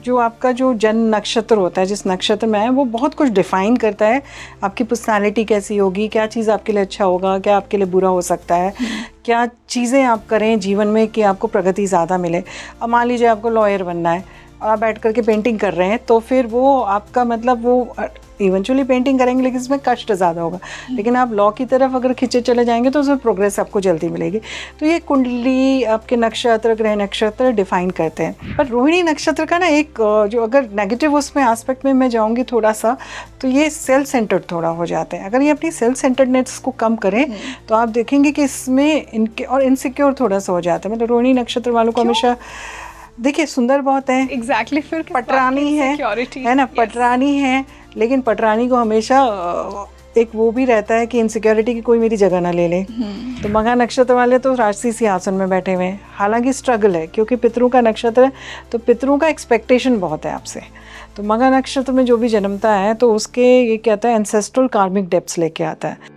जो आपका जो जन्म नक्षत्र होता है, जिस नक्षत्र में है, वो बहुत कुछ डिफाइन करता है। आपकी पर्सनालिटी कैसी होगी, क्या चीज़ आपके लिए अच्छा होगा, क्या आपके लिए बुरा हो सकता है, क्या चीज़ें आप करें जीवन में कि आपको प्रगति ज़्यादा मिले। अब मान लीजिए आपको लॉयर बनना है, आप बैठ करके पेंटिंग कर रहे हैं, तो फिर वो आपका मतलब वो इवेंचुअली पेंटिंग करेंगे लेकिन इसमें कष्ट ज़्यादा होगा। लेकिन आप लॉ की तरफ अगर खींचे चले जाएंगे तो उसमें प्रोग्रेस आपको जल्दी मिलेगी। तो ये कुंडली आपके नक्षत्र, ग्रह नक्षत्र डिफाइन करते हैं। पर रोहिणी नक्षत्र का ना एक जो अगर नेगेटिव उसमें एस्पेक्ट में मैं जाऊँगी थोड़ा सा, तो ये सेल्फ सेंटर्ड थोड़ा हो जाते हैं। अगर ये अपनी सेल्फ सेंटर्डनेस को कम करें तो आप देखेंगे कि इसमें इनके और इनसिक्योर थोड़ा सा हो जाता है। मतलब रोहिणी नक्षत्र वालों को हमेशा देखिए सुंदर बहुत है, एग्जैक्टली फिर पटरानी है ना, पटरानी है, लेकिन पटरानी को हमेशा एक वो भी रहता है कि इनसिक्योरिटी की कोई मेरी जगह ना ले ले। तो मघा नक्षत्र वाले तो राजसी सिंहासन में बैठे हुए हैं। हालांकि स्ट्रगल है क्योंकि पितरों का नक्षत्र है, तो पितरों का एक्सपेक्टेशन बहुत है आपसे। तो मघा नक्षत्र में जो भी जन्मता है तो उसके ये कहता है एंसेस्ट्रल कार्मिक डेप्थ्स लेके आता है।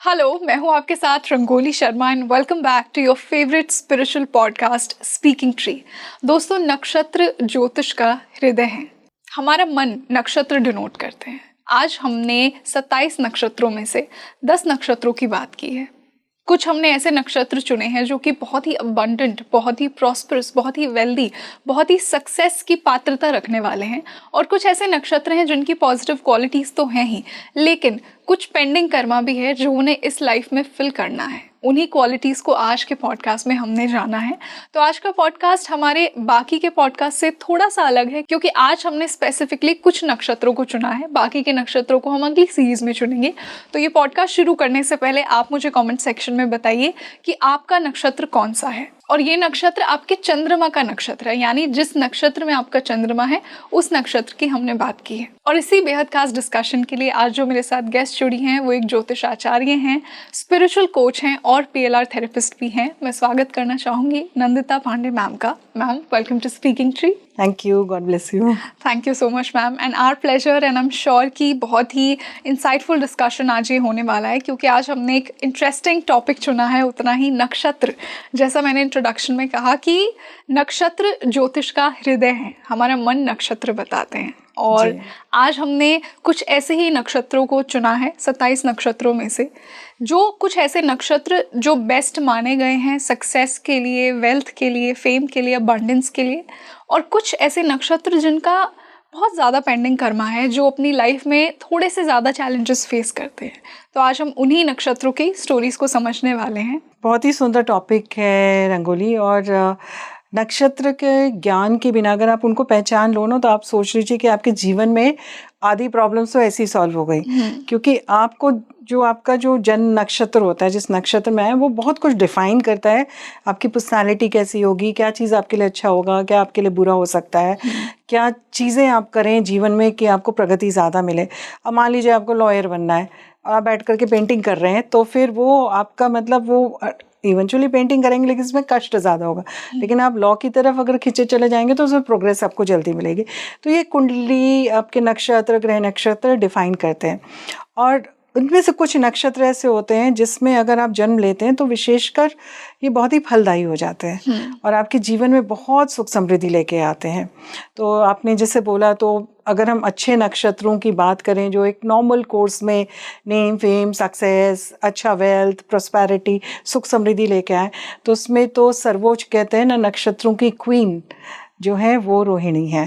हेलो, मैं हूं आपके साथ Rangoli Sharma and welcome back to your favourite spiritual podcast Speaking Tree. दोस्तों, नक्षत्र ज्योतिष का हृदय है। हमारा मन नक्षत्र डिनोट करते हैं। आज हमने 27 नक्षत्रों में से 10 नक्षत्रों की बात की है। कुछ हमने ऐसे नक्षत्र चुने हैं जो कि बहुत ही अबंडेंट, बहुत ही प्रॉस्परस, बहुत ही वेल्दी, बहुत ही सक्सेस की पात्रता रखने वाले हैं। और कुछ ऐसे नक्षत्र हैं जिनकी पॉजिटिव क्वालिटीज़ तो हैं ही, लेकिन कुछ पेंडिंग कर्मा भी है जो उन्हें इस लाइफ में फिल करना है। उन्हीं क्वालिटीज़ को आज के पॉडकास्ट में हमने जाना है। तो आज का पॉडकास्ट हमारे बाकी के पॉडकास्ट से थोड़ा सा अलग है क्योंकि आज हमने स्पेसिफिकली कुछ नक्षत्रों को चुना है। बाकी के नक्षत्रों को हम अगली सीरीज में चुनेंगे। तो ये पॉडकास्ट शुरू करने से पहले आप मुझे कमेंट सेक्शन में बताइए कि आपका नक्षत्र कौन सा है। और ये नक्षत्र आपके चंद्रमा का नक्षत्र है, यानी जिस नक्षत्र में आपका चंद्रमा है उस नक्षत्र की हमने बात की है। और इसी बेहद खास डिस्कशन के लिए आज जो मेरे साथ गेस्ट जुड़ी हैं वो एक ज्योतिष आचार्य हैं, स्पिरिचुअल कोच हैं और PLR थेरेपिस्ट भी हैं। मैं स्वागत करना चाहूंगी नंदिता पांडे मैम का। Ma'am, welcome to Speaking Tree. Thank you, God bless you. Thank you so much ma'am, and our pleasure. And I am sure कि बहुत ही इंसाइटफुल डिस्कशन आज ये होने वाला है क्योंकि आज हमने एक इंटरेस्टिंग टॉपिक चुना है, उतना ही नक्षत्र। जैसा मैंने इंट्रोडक्शन में कहा कि नक्षत्र ज्योतिष का हृदय है, हमारा मन नक्षत्र बताते हैं। और आज हमने कुछ ऐसे ही नक्षत्रों को चुना है 27 नक्षत्रों में से, जो कुछ ऐसे नक्षत्र जो बेस्ट माने गए हैं सक्सेस के लिए, वेल्थ के लिए, फेम के लिए, अबंडेंस के लिए, और कुछ ऐसे नक्षत्र जिनका बहुत ज़्यादा पेंडिंग कर्मा है, जो अपनी लाइफ में थोड़े से ज़्यादा चैलेंजेस फेस करते हैं। तो आज हम उन्हीं नक्षत्रों की स्टोरीज को समझने वाले हैं। बहुत ही सुंदर टॉपिक है रंगोली। और नक्षत्र के ज्ञान के बिना अगर आप उनको पहचान लो ना, तो आप सोच लीजिए कि आपके जीवन में आधी प्रॉब्लम्स तो ऐसी सॉल्व हो गई। क्योंकि आपको जो आपका जो जन्म नक्षत्र होता है, जिस नक्षत्र में है, वो बहुत कुछ डिफाइन करता है। आपकी पर्सनालिटी कैसी होगी, क्या चीज़ आपके लिए अच्छा होगा, क्या आपके लिए बुरा हो सकता है, क्या चीज़ें आप करें जीवन में कि आपको प्रगति ज़्यादा मिले। अब मान लीजिए आपको लॉयर बनना है, आप बैठ करके पेंटिंग कर रहे हैं, तो फिर वो आपका मतलब वो इवेंचुअली पेंटिंग करेंगे लेकिन इसमें कष्ट ज़्यादा होगा। लेकिन आप लॉ की तरफ अगर खींचे चले जाएंगे तो उसमें प्रोग्रेस आपको जल्दी मिलेगी। तो ये कुंडली आपके नक्षत्र, ग्रह नक्षत्र डिफाइन करते हैं। और उनमें से कुछ नक्षत्र ऐसे होते हैं जिसमें अगर आप जन्म लेते हैं तो विशेषकर ये बहुत ही फलदायी हो जाते हैं और आपके जीवन में बहुत सुख समृद्धि लेके आते हैं। तो आपने जैसे बोला, तो अगर हम अच्छे नक्षत्रों की बात करें जो एक नॉर्मल कोर्स में नेम, फेम, सक्सेस, अच्छा वेल्थ, प्रोस्पेरिटी, सुख समृद्धि लेके आए, तो उसमें तो सर्वोच्च कहते हैं ना, नक्षत्रों की क्वीन जो है वो रोहिणी है।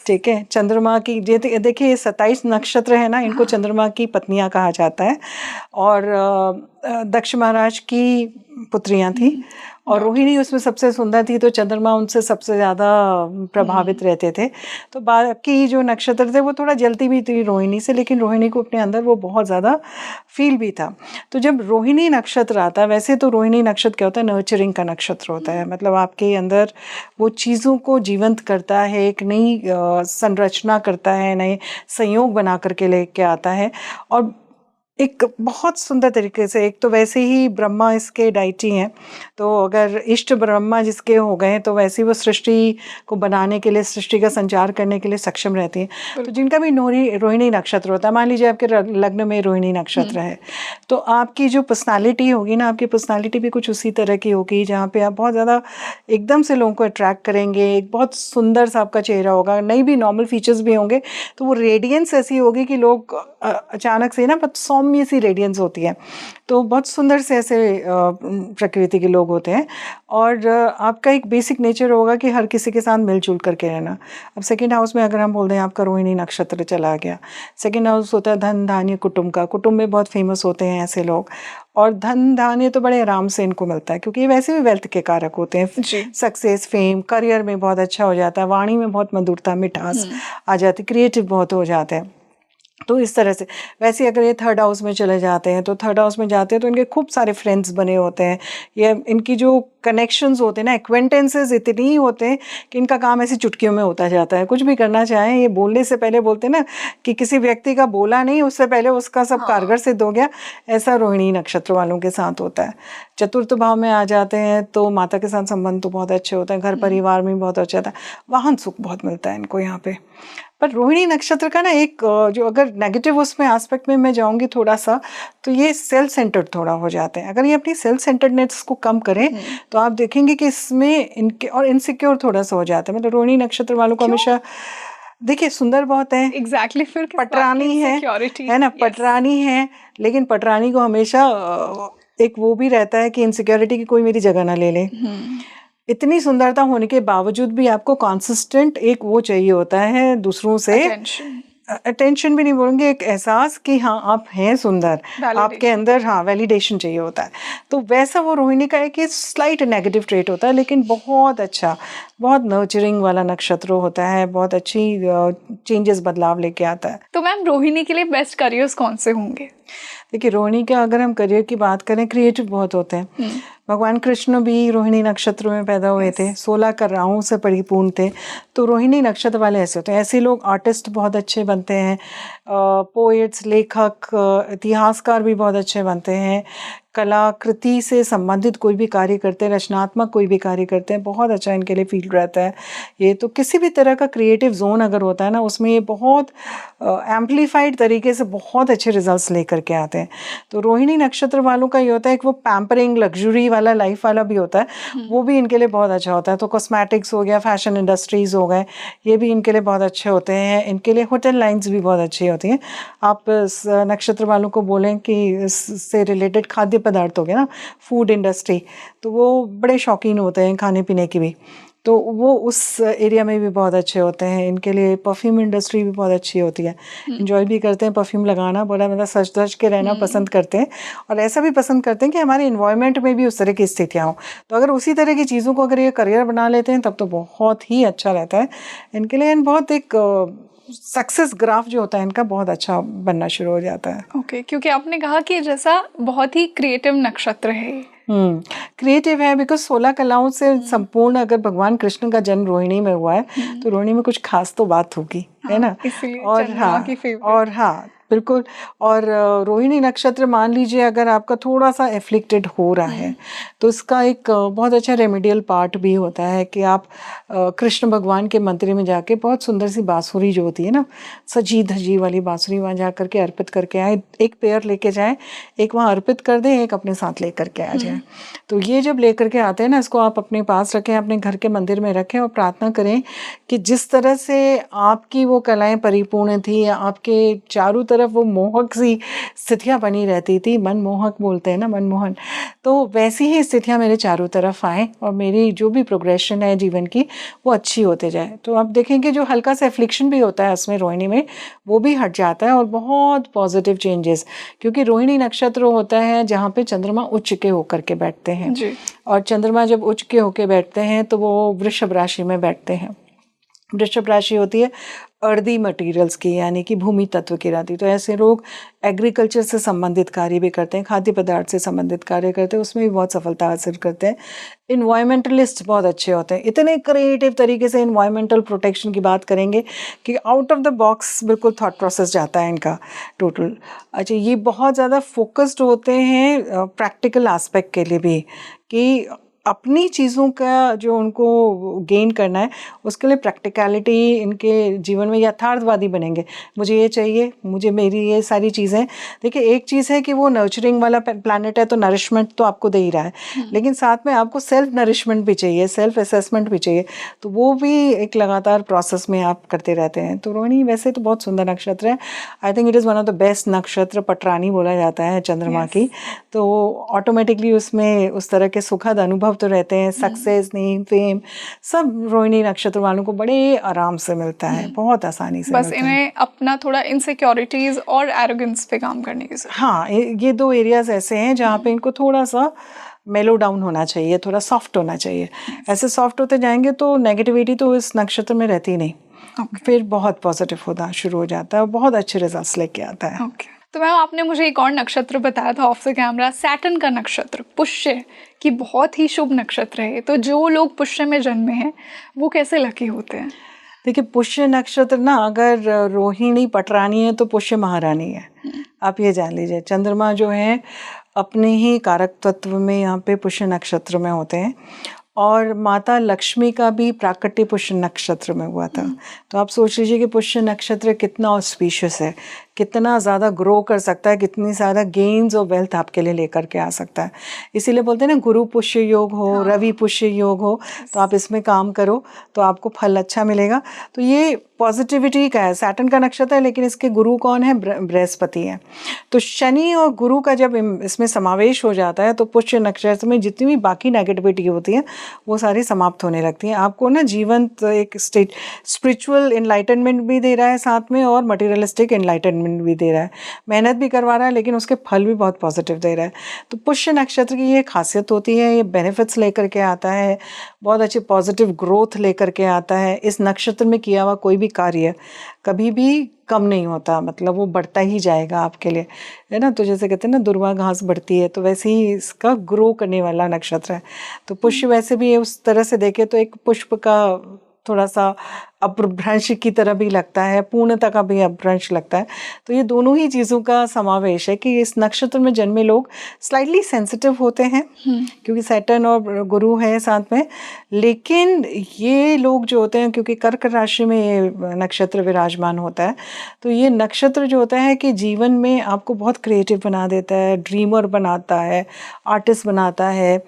ठीक है, चंद्रमा की देखिए ये 27 नक्षत्र है ना, इनको चंद्रमा की पत्नियां कहा जाता है। और दक्ष महाराज की पुत्रियां थी और रोहिणी उसमें सबसे सुंदर थी, तो चंद्रमा उनसे सबसे ज़्यादा प्रभावित रहते थे। तो बाकी जो नक्षत्र थे वो थोड़ा जलती भी थी रोहिणी से, लेकिन रोहिणी को अपने अंदर वो बहुत ज़्यादा फील भी था। तो जब रोहिणी नक्षत्र आता है, वैसे तो रोहिणी नक्षत्र क्या होता है, नर्चरिंग का नक्षत्र होता है। मतलब आपके अंदर वो चीज़ों को जीवंत करता है, एक नई संरचना करता है, नए संयोग बना करके लेके आता है। और एक बहुत सुंदर तरीके से, एक तो वैसे ही ब्रह्मा इसके डाइटी हैं, तो अगर इष्ट ब्रह्मा जिसके हो गए तो वैसे ही वो सृष्टि को बनाने के लिए, सृष्टि का संचार करने के लिए सक्षम रहती हैं। तो जिनका भी रोहिणी नक्षत्र होता है, मान लीजिए आपके लग्न में रोहिणी नक्षत्र है, तो आपकी जो पर्सनालिटी होगी ना, आपकी पर्सनालिटी भी कुछ उसी तरह की होगी, जहाँ पे आप बहुत ज़्यादा एकदम से लोगों को अट्रैक्ट करेंगे। एक बहुत सुंदर सा आपका चेहरा होगा, नहीं भी नॉर्मल फीचर्स भी होंगे, तो वो रेडियंस ऐसी होगी कि लोग अचानक से ना, बहुत सौम्य सी रेडियंस होती है, तो बहुत सुंदर से ऐसे प्रकृति के लोग होते हैं। और आपका एक बेसिक नेचर होगा कि हर किसी के साथ मिलजुल करके रहना। अब सेकंड हाउस में अगर हम बोल दें आपका रोहिणी नक्षत्र चला गया, सेकंड हाउस होता है धन धान्य कुटुंब का। कुटुंब में बहुत फेमस होते हैं ऐसे लोग, और धन धान्य तो बड़े आराम से इनको मिलता है, क्योंकि ये वैसे भी वेल्थ के कारक होते हैं। सक्सेस, फेम, करियर में बहुत अच्छा हो जाता है, वाणी में बहुत मधुरता, मिठास आ जाती, क्रिएटिव बहुत हो जाते हैं। तो इस तरह से वैसे अगर ये थर्ड हाउस में चले जाते हैं, तो थर्ड हाउस में जाते हैं तो इनके खूब सारे फ्रेंड्स बने होते हैं, ये इनकी जो कनेक्शंस होते हैं ना, एक्वेंटेंसेस इतनी ही होते हैं कि इनका काम ऐसी चुटकियों में होता जाता है। कुछ भी करना चाहें, ये बोलने से पहले बोलते हैं ना कि किसी व्यक्ति का बोला नहीं, उससे पहले उसका सब कारगर सिद्ध हो गया, ऐसा रोहिणी नक्षत्र वालों के साथ होता है। चतुर्थ भाव में आ जाते हैं तो माता के साथ संबंध तो बहुत अच्छे होते हैं, घर परिवार में बहुत अच्छा था, वाहन सुख बहुत मिलता है इनको यहाँ पे। पर रोहिणी नक्षत्र का ना एक जो अगर नेगेटिव उसमें एस्पेक्ट में मैं जाऊंगी थोड़ा सा, तो ये सेल्फ सेंटर्ड थोड़ा हो जाते हैं। अगर ये अपनी सेल्फ सेंटर्डनेस को कम करें तो आप देखेंगे कि इसमें इनके और इनसिक्योर थोड़ा सा हो जाता है। मतलब रोहिणी नक्षत्र वालों को हमेशा देखिए सुंदर बहुत है, एग्जैक्टली फिर पटरानी है ना, पटरानी है, लेकिन पटरानी को हमेशा एक वो भी रहता है कि इनसिक्योरिटी की कोई मेरी जगह ना ले ले। इतनी सुंदरता होने के बावजूद भी आपको कॉन्सिस्टेंट एक वो चाहिए होता है दूसरों से, अटेंशन भी नहीं बोलूँगी, एक एहसास कि हाँ आप हैं सुंदर, आपके अंदर हाँ वैलिडेशन चाहिए होता है। तो वैसा वो रोहिणी का एक स्लाइट नेगेटिव ट्रेट होता है, लेकिन बहुत अच्छा, बहुत नर्चरिंग वाला नक्षत्र होता है, बहुत अच्छी चेंजेस, बदलाव लेके आता है। तो मैम रोहिणी के लिए बेस्ट करियर्स कौन से होंगे? देखिए रोहिणी का अगर हम करियर की बात करें, क्रिएटिव बहुत होते हैं। भगवान कृष्ण भी रोहिणी नक्षत्र में पैदा हुए थे, 16 कलाओं से परिपूर्ण थे, तो रोहिणी नक्षत्र वाले ऐसे होते हैं। ऐसे लोग आर्टिस्ट बहुत अच्छे बनते हैं, पोएट्स, लेखक, इतिहासकार भी बहुत अच्छे बनते हैं, कलाकृति से संबंधित कोई भी कार्य करते हैं, रचनात्मक कोई भी कार्य करते हैं, बहुत अच्छा इनके लिए फील्ड रहता है ये। तो किसी भी तरह का क्रिएटिव जोन अगर होता है ना, उसमें ये बहुत एम्पलीफाइड तरीके से बहुत अच्छे रिजल्ट्स लेकर के आते हैं। तो रोहिणी नक्षत्र वालों का ये होता है कि वो पैम्परिंग, लग्जरी वाला लाइफ वाला भी होता है, वो भी इनके लिए बहुत अच्छा होता है। तो कॉस्मेटिक्स हो गया, फैशन इंडस्ट्रीज हो गए, ये भी इनके लिए बहुत अच्छे होते हैं। इनके लिए होटल लाइन्स भी बहुत अच्छी होती हैं। आप नक्षत्र वालों को बोलें कि इससे रिलेटेड खाद्य पदार्थ हो गया ना, फूड इंडस्ट्री, तो वो बड़े शौकीन होते हैं खाने पीने की भी, तो वो उस एरिया में भी बहुत अच्छे होते हैं। इनके लिए परफ्यूम इंडस्ट्री भी बहुत अच्छी होती है, इंजॉय भी करते हैं परफ्यूम लगाना, बड़ा मतलब सच धज के रहना पसंद करते हैं, और ऐसा भी पसंद करते हैं कि हमारे इन्वायरमेंट में भी उस तरह की स्थितियाँ हों। तो अगर उसी तरह की चीज़ों को अगर ये करियर बना लेते हैं तब तो बहुत ही अच्छा रहता है इनके लिए। बहुत एक सक्सेस ग्राफ जो होता है इनका बहुत अच्छा बनना शुरू हो जाता है। ओके, क्योंकि आपने कहा कि जैसा बहुत ही क्रिएटिव नक्षत्र है, क्रिएटिव है, बिकॉज 16 कलाओं से संपूर्ण अगर भगवान कृष्ण का जन्म रोहिणी में हुआ है तो रोहिणी में कुछ खास तो बात होगी, है ना। और हाँ बिल्कुल। और रोहिणी नक्षत्र मान लीजिए अगर आपका थोड़ा सा एफ्लिक्टेड हो रहा है तो इसका एक बहुत अच्छा रेमेडियल पार्ट भी होता है कि आप कृष्ण भगवान के मंदिर में जाके बहुत सुंदर सी बांसुरी जो होती है ना, सजी धजी वाली बांसुरी, वहाँ जा करके अर्पित करके आए, एक पेयर लेके जाएं, एक वहाँ अर्पित कर दें, एक अपने साथ लेकर के आ जाएं। तो ये जब लेकर के आते हैं ना, इसको आप अपने पास रखें, अपने घर के मंदिर में रखें और प्रार्थना करें कि जिस तरह से आपकी वो कलाएं परिपूर्ण थी, आपके चारों तरफ वो मोहक सी स्थितियाँ बनी रहती थी, मनमोहक बोलते हैं ना, मनमोहन, तो वैसी ही स्थितियाँ मेरे चारों तरफ आए और मेरी जो भी प्रोग्रेशन है जीवन की वो अच्छी होते जाए। तो आप देखेंगे जो हल्का सा एफ्लिक्शन भी होता है उसमें रोहिणी में, वो भी हट जाता है और बहुत पॉजिटिव चेंजेस, क्योंकि रोहिणी नक्षत्र होता है जहाँ पे चंद्रमा उच्च के होकर के बैठते हैं जी। और चंद्रमा जब उच्च के होकर बैठते हैं तो वो वृषभ राशि में बैठते हैं। वृषभ राशि होती है अर्दी मटेरियल्स की, यानी कि भूमि तत्व की रहती। तो ऐसे लोग एग्रीकल्चर से संबंधित कार्य भी करते हैं, खाद्य पदार्थ से संबंधित कार्य करते हैं, उसमें भी बहुत सफलता हासिल करते हैं। इन्वायरमेंटलिस्ट बहुत अच्छे होते हैं, इतने क्रिएटिव तरीके से इन्वायरमेंटल प्रोटेक्शन की बात करेंगे कि आउट ऑफ द बॉक्स बिल्कुल थॉट प्रोसेस जाता है इनका टोटल। अच्छा, ये बहुत ज़्यादा फोकस्ड होते हैं प्रैक्टिकल एस्पेक्ट के लिए भी, कि अपनी चीज़ों का जो उनको गेन करना है उसके लिए प्रैक्टिकलिटी इनके जीवन में यथार्थवादी बनेंगे। मुझे ये चाहिए, मुझे मेरी ये सारी चीज़ें। देखिए, एक चीज़ है कि वो नर्चरिंग वाला प्लानट है तो नरिशमेंट तो आपको दे ही रहा है, लेकिन साथ में आपको सेल्फ नरिशमेंट भी चाहिए, सेल्फ असेसमेंट भी चाहिए। तो वो भी एक लगातार प्रोसेस में आप करते रहते हैं। तो रोहिणी वैसे तो बहुत सुंदर नक्षत्र है। I think it is one of the best नक्षत्र, पटरानी बोला जाता है चंद्रमा की। तो ऑटोमेटिकली उसमें उस तरह के सुखद अनुभव तो रहते हैं, सक्सेस, नेम, फेम, सब रोहिणी नक्षत्र वालों को बड़े आराम से मिलता है, बहुत आसानी से बस मिलता इन्हें है। अपना थोड़ा इनसिक्योरिटीज और एरोगेंस पे काम करने की जरूरत। हाँ, ये दो एरियाज ऐसे हैं जहाँ पे इनको थोड़ा सा मेलो डाउन होना चाहिए, थोड़ा सॉफ्ट होना चाहिए। ऐसे सॉफ्ट होते जाएंगे तो नेगेटिविटी तो इस नक्षत्र में रहती ही नहीं। फिर बहुत पॉजिटिव होना शुरू हो जाता है और बहुत अच्छे रिजल्ट्स लेके आता है। तो मैम, आपने मुझे एक और नक्षत्र बताया था ऑफ द कैमरा, सैटर्न का नक्षत्र, पुष्य की बहुत ही शुभ नक्षत्र है। तो जो लोग पुष्य में जन्मे हैं वो कैसे लकी होते हैं? देखिए, पुष्य नक्षत्र ना, अगर रोहिणी पटरानी है तो पुष्य महारानी है। आप ये जान लीजिए, चंद्रमा जो है अपने ही कारक तत्व में यहाँ पे पुष्य नक्षत्र में होते हैं, और माता लक्ष्मी का भी प्राकट्य पुष्य नक्षत्र में हुआ था। तो आप सोच लीजिए कि पुष्य नक्षत्र कितना ऑस्पिशियस है, कितना ज़्यादा ग्रो कर सकता है, कितनी ज़्यादा गेन्स और वेल्थ आपके लिए लेकर के आ सकता है। इसीलिए बोलते हैं ना, गुरु पुष्य योग हो, रवि पुष्य योग हो, तो आप इसमें काम करो तो आपको फल अच्छा मिलेगा। तो ये पॉजिटिविटी का है, सैटर्न का नक्षत्र है, लेकिन इसके गुरु कौन है? बृहस्पति है। तो शनि और गुरु का जब इसमें समावेश हो जाता है तो पुष्य नक्षत्र में जितनी भी बाकी नेगेटिविटी होती है वो सारी समाप्त होने लगती हैं। आपको ना जीवन एक स्टेट स्पिरिचुअल एनलाइटनमेंट भी दे रहा है साथ में, और मटेरियलिस्टिक एनलाइटनमेंट भी दे रहा है, मेहनत भी करवा रहा है, लेकिन उसके फल भी बहुत पॉजिटिव दे रहा है। तो पुष्य नक्षत्र की ये खासियत होती है, ये बेनिफिट्स लेकर के आता है, बहुत अच्छी पॉजिटिव ग्रोथ लेकर के आता है। इस नक्षत्र में किया हुआ कोई भी कार्य कभी भी कम नहीं होता, मतलब वो बढ़ता ही जाएगा आपके लिए, है ना। तो जैसे कहते हैं ना, दुर्वा घास बढ़ती है, तो वैसे ही इसका ग्रो करने वाला नक्षत्र है। तो पुष्य वैसे भी उस तरह से देखे तो एक पुष्प का थोड़ा सा अपभ्रंश की तरह भी लगता है, पूर्णता का भी अपभ्रंश लगता है। तो ये दोनों ही चीज़ों का समावेश है कि इस नक्षत्र में जन्मे लोग स्लाइटली सेंसिटिव होते हैं, क्योंकि सैटर्न और गुरु है साथ में। लेकिन ये लोग जो होते हैं, क्योंकि कर्क राशि में ये नक्षत्र विराजमान होता है, तो ये नक्षत्र जो होता है कि जीवन में आपको बहुत क्रिएटिव बना देता है, ड्रीमर बनाता है, आर्टिस्ट बनाता है,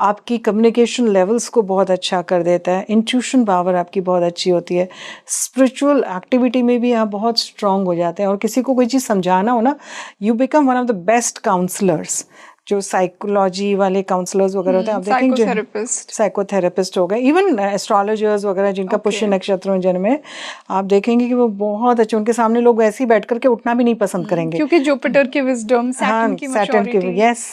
आपकी कम्युनिकेशन लेवल्स को बहुत अच्छा कर देता है, इंट्यूशन पावर आपकी बहुत अच्छी होती है, स्पिरिचुअल एक्टिविटी में भी आप बहुत स्ट्रांग हो जाते हैं। और किसी को कोई चीज़ समझाना हो ना, you become one of the best counsellors. जो साइकोलॉजी वाले काउंसलर्स वगैरह होते हैं, आप देखेंगे साइकोथेरेपिस्ट हो गए, इवन एस्ट्रोलॉजर्स वगैरह जिनका पुष्य नक्षत्र में जन्म है, आप देखेंगे कि वो बहुत अच्छे, उनके सामने लोग ऐसे ही बैठ करके उठना भी नहीं पसंद करेंगे, क्योंकि जुपिटर की विजडम, सैटर्न की मैच्योरिटी। यस।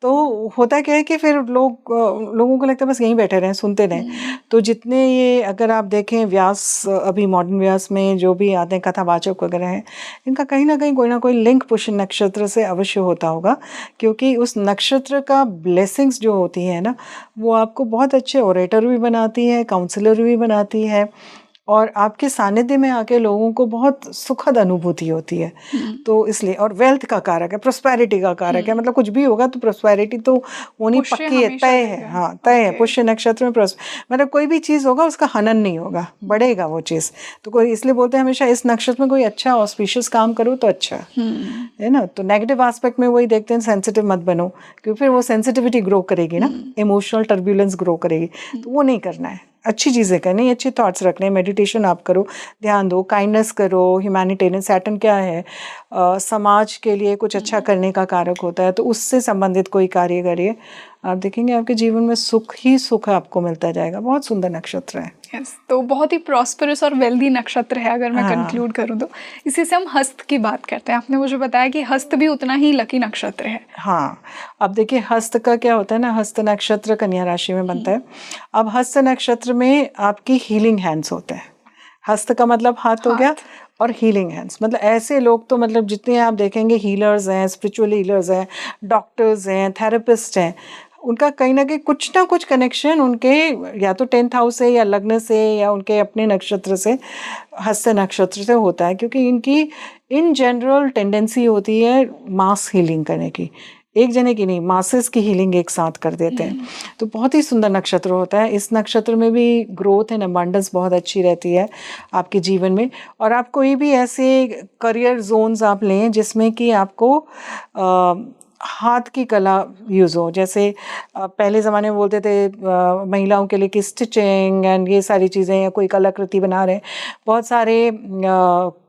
तो होता क्या है कि फिर लोगों को लगता है बस यहीं बैठे रहें, सुनते रहें। तो जितने ये, अगर आप देखें व्यास, अभी मॉडर्न व्यास में जो भी आते हैं कथावाचक वगैरह हैं, इनका कहीं ना कोई लिंक पुष्य नक्षत्र से अवश्य होता होगा, क्योंकि उस नक्षत्र का ब्लेसिंग्स जो होती है ना, वो आपको बहुत अच्छे ओरेटर भी बनाती है, काउंसलर भी बनाती है, और आपके सानिध्य में आके लोगों को बहुत सुखद अनुभूति होती है। तो इसलिए, और वेल्थ का कारक है, प्रोस्पेरिटी का कारक है, मतलब कुछ भी होगा तो प्रोस्पेरिटी तो होनी पक्की है, तय है। हाँ, तय है। पुष्य नक्षत्र में मतलब कोई भी चीज़ होगा उसका हनन नहीं होगा, बढ़ेगा वो चीज़। तो कोई इसलिए बोलते हैं हमेशा इस नक्षत्र में कोई अच्छा ऑस्पिशियस काम करो तो अच्छा है ना। तो नेगेटिव एस्पेक्ट में वही देखते हैं, सेंसिटिव मत बनो, क्योंकि फिर वो सेंसिटिविटी ग्रो करेगी ना, इमोशनल टर्ब्यूलेंस ग्रो करेगी, तो वो नहीं करना है। अच्छी चीज़ें करनी, अच्छे थॉट्स रखने, मेडिटेशन आप करो, ध्यान दो, काइंडनेस करो, ह्यूमैनिटेरियन। सैटर्न क्या है? समाज के लिए कुछ अच्छा करने का कारक होता है, तो उससे संबंधित कोई कार्य करिए, आप देखेंगे आपके जीवन में सुख ही सुख आपको मिलता जाएगा। बहुत सुंदर नक्षत्र है। तो बहुत ही प्रॉस्परस और वेल्दी नक्षत्र है, अगर मैं कंक्लूड करूं तो। इसी से हम हस्त की बात करते हैं। आपने मुझे बताया कि हस्त भी उतना ही लकी नक्षत्र है। हाँ, अब देखिए हस्त का क्या होता है ना, हस्त नक्षत्र कन्या राशि में बनता है। अब हस्त नक्षत्र में आपकी हीलिंग हैंड्स होते हैं। हस्त का मतलब हाथ हो गया, और हीलिंग हैंड्स मतलब ऐसे लोग तो मतलब जितने आप देखेंगे हीलर्स हैं, स्पिरिचुअल हीलर्स हैं, डॉक्टर्स हैं, थेरेपिस्ट हैं, उनका कहीं ना कुछ कनेक्शन उनके या तो 10th हाउस से या लग्न से या उनके अपने नक्षत्र से, हस्त नक्षत्र से होता है, क्योंकि इनकी इन जनरल टेंडेंसी होती है मास हीलिंग करने की, एक जने की नहीं, मासेस की हीलिंग एक साथ कर देते हैं। तो बहुत ही सुंदर नक्षत्र होता है। इस नक्षत्र में भी ग्रोथ एंड अबंडेंस बहुत अच्छी रहती है आपके जीवन में। और आप कोई भी ऐसे करियर जोन्स आप लें जिसमें कि आपको हाथ की कला यूज़ हो, जैसे पहले ज़माने में बोलते थे महिलाओं के लिए कि स्टिचिंग एंड ये सारी चीज़ें, या कोई कलाकृति बना रहे हैं, बहुत सारे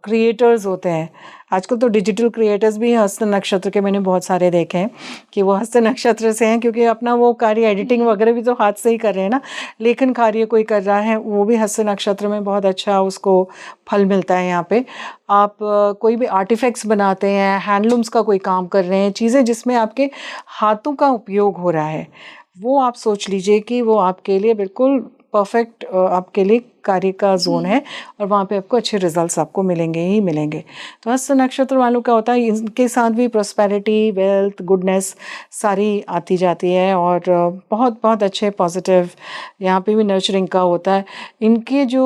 क्रिएटर्स होते हैं। आजकल तो डिजिटल क्रिएटर्स भी हस्त नक्षत्र के मैंने बहुत सारे देखे हैं कि वो हस्त नक्षत्र से हैं, क्योंकि अपना वो कार्य एडिटिंग वगैरह भी तो हाथ से ही कर रहे हैं ना, लेखन कार्य कोई कर रहा है वो भी हस्त नक्षत्र में बहुत अच्छा उसको फल मिलता है। यहाँ पे आप कोई भी आर्टिफैक्ट्स बनाते हैं, हैंडलूम्स का कोई काम कर रहे हैं, चीज़ें जिसमें आपके हाथों का उपयोग हो रहा है, वो आप सोच लीजिए कि वो आपके लिए बिल्कुल परफेक्ट आपके लिए कार्य का जोन है, और वहाँ पे आपको अच्छे रिजल्ट्स आपको मिलेंगे ही मिलेंगे। तो हस्त नक्षत्र वालों का होता है इनके साथ भी प्रॉस्पेरिटी, वेल्थ, गुडनेस सारी आती जाती है, और बहुत बहुत अच्छे पॉजिटिव यहाँ पे भी नर्चरिंग का होता है। इनके जो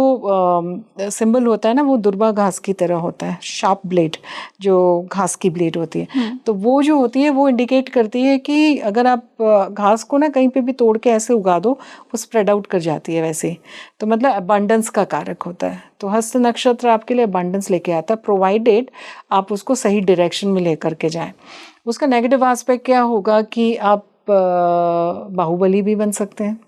सिंबल होता है ना वो दुर्वा घास की तरह होता है, शार्प ब्लेड, जो घास की ब्लेड होती है, तो वो जो होती है वो इंडिकेट करती है कि अगर आप घास को ना कहीं पे भी तोड़ के ऐसे उगा दो वो स्प्रेड आउट कर जाती है वैसे ही। तो मतलब अबंडेंस का कारक होता है। तो हस्त नक्षत्र आपके लिए अबंडेंस लेके आता है, प्रोवाइडेड आप उसको सही डायरेक्शन में लेकर के जाएं। उसका नेगेटिव एस्पेक्ट क्या होगा कि आप बाहुबली भी बन सकते हैं,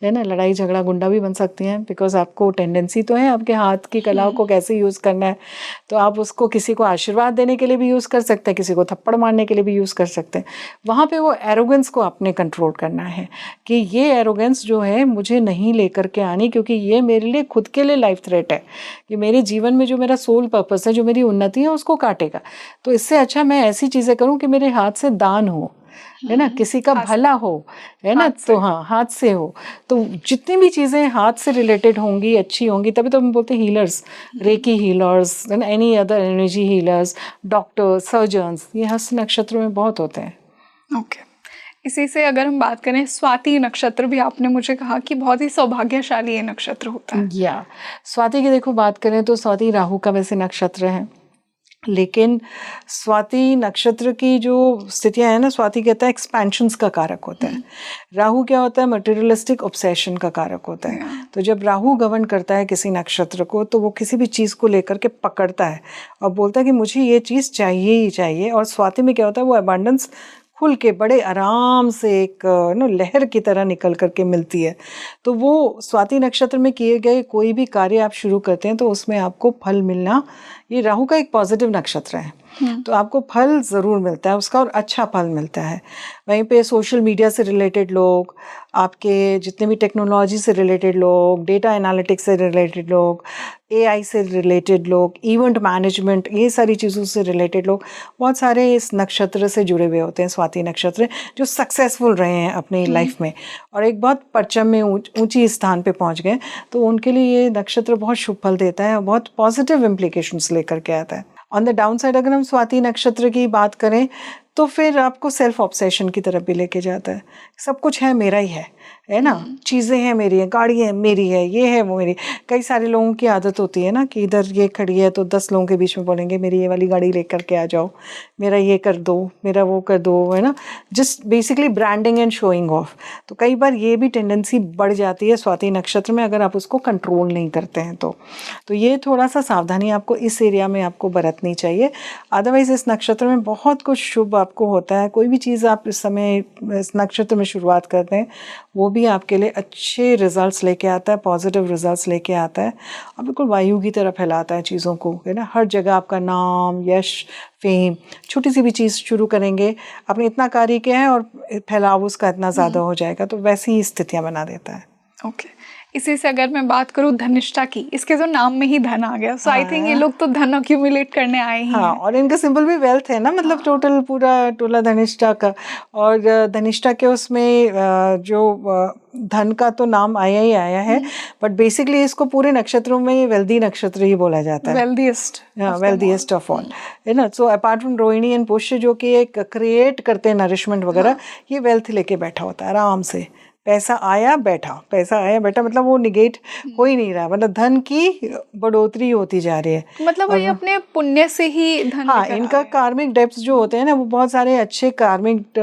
है ना, लड़ाई झगड़ा गुंडा भी बन सकती हैं, बिकॉज आपको टेंडेंसी तो है आपके हाथ की कलाओं को कैसे यूज़ करना है। तो आप उसको किसी को आशीर्वाद देने के लिए भी यूज़ कर सकते हैं, किसी को थप्पड़ मारने के लिए भी यूज़ कर सकते हैं। वहाँ पे वो एरोगेंस को आपने कंट्रोल करना है कि ये एरोगेंस जो है मुझे नहीं लेकर के आनी, क्योंकि ये मेरे लिए खुद के लिए लाइफ थ्रेट है, ये मेरे जीवन में जो मेरा सोल पर्पस है, जो मेरी उन्नति है उसको काटेगा। तो इससे अच्छा मैं ऐसी चीज़ें करूँ कि मेरे हाथ से दान हो, है ना, किसी का भला हो, है ना, तो हाँ हाथ से हो। तो जितनी भी चीज़ें हाथ से रिलेटेड होंगी अच्छी होंगी, तभी तो हम बोलते हैं healers, reiki healers, and any other energy healers, doctor, surgeons, ये हस्त नक्षत्र में बहुत होते हैं। ओके, इसी से अगर हम बात करें स्वाति नक्षत्र, भी आपने मुझे कहा कि बहुत ही सौभाग्यशाली ये नक्षत्र होता है। या स्वाति की देखो बात करें तो स्वाति राहु का वैसे नक्षत्र है, लेकिन स्वाति नक्षत्र की जो स्थितियां है ना, स्वाति कहता है एक्सपेंशंस का कारक होता है, राहु क्या होता है मटेरियलिस्टिक ऑब्सेशन का कारक होता है। तो जब राहु गवर्न करता है किसी नक्षत्र को, तो वो किसी भी चीज़ को लेकर के पकड़ता है और बोलता है कि मुझे ये चीज़ चाहिए ही चाहिए। और स्वाति में क्या होता है वो अबंडेंस खुल के बड़े आराम से एक लहर की तरह निकल करके मिलती है। तो वो स्वाति नक्षत्र में किए गए कोई भी कार्य आप शुरू करते हैं तो उसमें आपको फल मिलना, ये राहु का एक पॉजिटिव नक्षत्र है, तो आपको फल ज़रूर मिलता है उसका, और अच्छा फल मिलता है। वहीं पे सोशल मीडिया से रिलेटेड लोग, आपके जितने भी टेक्नोलॉजी से रिलेटेड लोग, डेटा एनालिटिक्स से रिलेटेड लोग, एआई से रिलेटेड लोग, इवेंट मैनेजमेंट, ये सारी चीज़ों से रिलेटेड लोग बहुत सारे इस नक्षत्र से जुड़े हुए होते हैं, स्वाति नक्षत्र, जो सक्सेसफुल रहे हैं अपनी लाइफ में और एक बहुत परचम में ऊंची स्थान पे पहुंच गए। तो उनके लिए ये नक्षत्र बहुत शुभ फल देता है और बहुत पॉजिटिव इम्प्लीकेशंस लेकर के आता है। ऑन द डाउन साइड अगर हम स्वाति नक्षत्र की बात करें तो फिर आपको सेल्फ ऑब्सेशन की तरफ भी लेके जाता है। सब कुछ है मेरा ही है ना, चीज़ें हैं मेरी है, गाड़ी है मेरी है, ये है वो मेरी। कई सारे लोगों की आदत होती है ना कि इधर ये खड़ी है तो 10 लोगों के बीच में बोलेंगे मेरी ये वाली गाड़ी लेकर के आ जाओ, मेरा ये कर दो, मेरा वो कर दो, है ना, just basically branding and showing off. तो कई बार ये भी टेंडेंसी बढ़ जाती है स्वाति नक्षत्र में अगर आप उसको कंट्रोल नहीं करते हैं तो ये थोड़ा सा सावधानी आपको इस एरिया में आपको बरतनी चाहिए। अदरवाइज इस नक्षत्र में बहुत कुछ शुभ आपको होता है। कोई भी चीज़ आप इस समय इस नक्षत्र में शुरुआत करते हैं वो भी आपके लिए अच्छे रिजल्ट्स लेके आता है, पॉजिटिव रिजल्ट्स लेके आता है और बिल्कुल वायु की तरह फैलाता है चीज़ों को, है ना। हर जगह आपका नाम, यश, फेम, छोटी सी भी चीज़ शुरू करेंगे, आपने इतना कार्य किया है और फैलाव उसका इतना ज़्यादा हो जाएगा, तो वैसी ही स्थितियाँ बना देता है। ओके, इसी से अगर मैं बात करूँ धनिष्ठा की, इसके जो नाम में ही धन आ गया, सो आई थिंक ये लोग तो धन अक्यूमुलेट करने आए ही हाँ, हैं। और इनका सिंबल भी वेल्थ है ना, मतलब टोटल पूरा टोला धनिष्ठा का। और धनिष्ठा के उसमें जो धन का तो नाम आया ही आया है, बट बेसिकली इसको पूरे नक्षत्रों में वेल्दी नक्षत्र ही बोला जाता है, वेल्दीएस्ट वेल्दीएस्ट ऑफ ऑल, है ना। So apart from Rohini and Pushya जो कि एक क्रिएट करते हैं नरिशमेंट वगैरह, ये वेल्थ लेके बैठा होता है आराम से। पैसा आया बैठा, पैसा आया बैठा, मतलब वो निगेट हो ही नहीं रहा, मतलब धन की बढ़ोतरी होती जा रही है। मतलब ये अपने पुण्य से ही धन हाँ, लेकर आ इनका रहे हैं। कार्मिक डेप्थ्स जो होते हैं ना, वो बहुत सारे अच्छे कार्मिक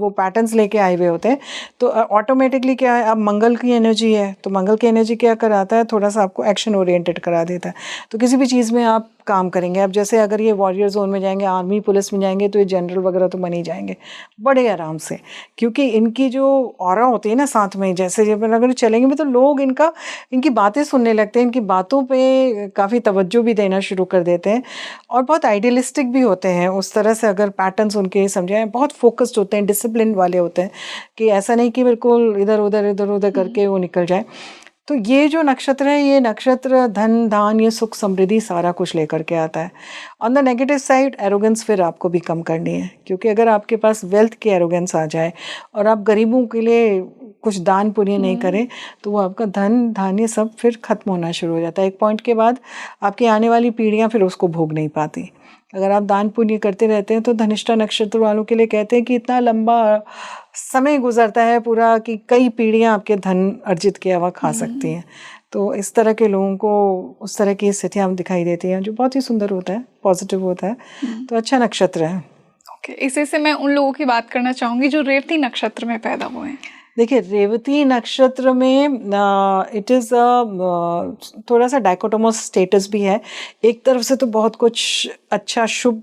वो पैटर्न्स लेके आए हुए होते हैं। तो ऑटोमेटिकली क्या है, अब मंगल की एनर्जी है, तो मंगल की एनर्जी क्या कराता है, थोड़ा सा आपको एक्शन ओरिएंटेड करा देता है। तो किसी भी चीज़ में आप काम करेंगे, अब जैसे अगर ये वॉरियर जोन में जाएंगे, आर्मी पुलिस में जाएंगे, तो ये जनरल वगैरह तो बन ही जाएंगे बड़े आराम से, क्योंकि इनकी जो ऑरा होती है ना साथ में, जैसे जब अगर चलेंगे भी तो लोग इनकी बातें सुनने लगते हैं, इनकी बातों पे काफ़ी तवज्जो भी देना शुरू कर देते हैं, और बहुत आइडियलिस्टिक भी होते हैं उस तरह से। अगर पैटर्न्स उनके समझे, बहुत फोकस्ड होते हैं, डिसिप्लिन वाले होते हैं, कि ऐसा नहीं कि बिल्कुल इधर उधर करके वो निकल जाए। तो ये जो नक्षत्र है, ये नक्षत्र धन धान, ये सुख समृद्धि सारा कुछ लेकर के आता है। On the negative side arrogance फिर आपको भी कम करनी है, क्योंकि अगर आपके पास वेल्थ की एरोगेंस आ जाए और आप गरीबों के लिए कुछ दान पुण्य नहीं करें, तो वो आपका धन धान्य सब फिर खत्म होना शुरू हो जाता है। एक पॉइंट के बाद आपकी आने वाली पीढ़ियां फिर उसको भोग नहीं पाती। अगर आप दान पुण्य करते रहते हैं, तो धनिष्ठा नक्षत्र वालों के लिए कहते हैं कि इतना लंबा समय गुजरता है पूरा कि कई पीढ़ियां आपके धन अर्जित किया हुआ खा सकती हैं। तो इस तरह के लोगों को उस तरह की स्थितियां दिखाई देती हैं, जो बहुत ही सुंदर होता है, पॉजिटिव होता है। तो अच्छा नक्षत्र है। ओके, इसी से मैं उन लोगों की बात करना चाहूँगी जो रेवती नक्षत्र में पैदा हुए हैं। देखिए, रेवती नक्षत्र में इट इज़ थोड़ा सा डाइकोटोमस स्टेटस भी है। एक तरफ से तो बहुत कुछ अच्छा शुभ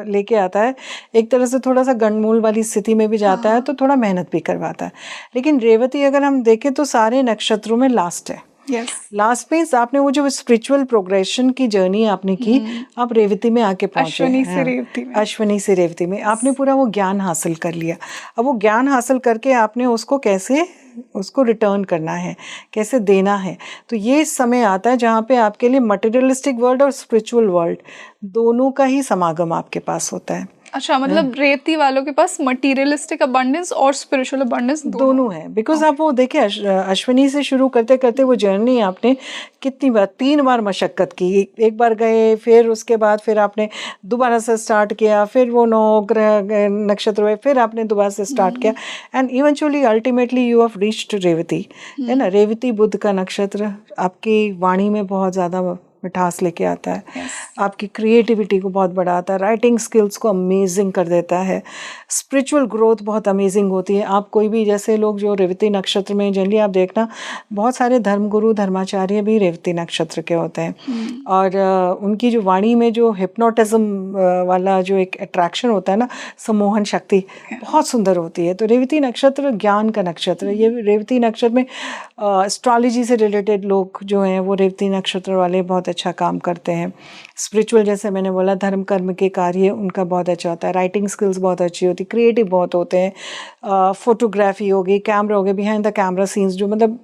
लेके आता है, एक तरफ से थोड़ा सा गंडमूल वाली स्थिति में भी जाता है, तो थोड़ा मेहनत भी करवाता है। लेकिन रेवती अगर हम देखें तो सारे नक्षत्रों में लास्ट है। Yes. लास्ट में आपने वो जो स्पिरिचुअल प्रोग्रेशन की जर्नी आपने की, आप रेवती में आके पहुंचे। अश्विनी से रेवती में, अश्विनी से रेवती में आपने पूरा वो ज्ञान हासिल कर लिया। अब वो ज्ञान हासिल करके आपने उसको कैसे उसको रिटर्न करना है, कैसे देना है। तो ये समय आता है जहाँ पे आपके लिए मटेरियलिस्टिक वर्ल्ड और स्पिरिचुअल वर्ल्ड दोनों का ही समागम आपके पास होता है। अच्छा, मतलब रेवती वालों के पास मटीरियलिस्टिक अबंडेंस और स्पिरिचुअल अबंडेंस दोनों है। बिकॉज आप वो देखिए, अश्विनी से शुरू करते करते वो जर्नी आपने कितनी बार, 3 बार मशक्कत की। एक बार गए, फिर उसके बाद फिर आपने दोबारा से स्टार्ट किया, फिर वो 9 ग्रह नक्षत्र हुए, फिर आपने दोबारा से स्टार्ट किया, and eventually ultimately you have reached Revati, है ना। रेवती बुध का नक्षत्र आपकी वाणी में बहुत ज़्यादा मिठास लेके आता है। Yes. आपकी क्रिएटिविटी को बहुत बढ़ाता है, राइटिंग स्किल्स को अमेजिंग कर देता है, स्पिरिचुअल ग्रोथ बहुत अमेजिंग होती है। आप कोई भी, जैसे लोग जो रेवती नक्षत्र में, जनरली आप देखना बहुत सारे धर्मगुरु धर्माचार्य भी रेवती नक्षत्र के होते हैं। और उनकी जो वाणी में जो हिप्नोटिज्म वाला जो एक अट्रैक्शन होता है ना, सम्मोहन शक्ति बहुत सुंदर होती है। तो रेवती नक्षत्र ज्ञान का नक्षत्र है। ये रेवती नक्षत्र में एस्ट्रोलॉजी से रिलेटेड लोग जो हैं, वो रेवती नक्षत्र वाले बहुत अच्छा काम करते हैं। स्पिरिचुअल, जैसे मैंने बोला, धर्म कर्म के कार्य उनका बहुत अच्छा होता है, राइटिंग स्किल्स बहुत अच्छी होती, क्रिएटिव बहुत होते हैं, फोटोग्राफी होगी, कैमरा हो गया, बिहाइंड द कैमरा सीन्स, जो मतलब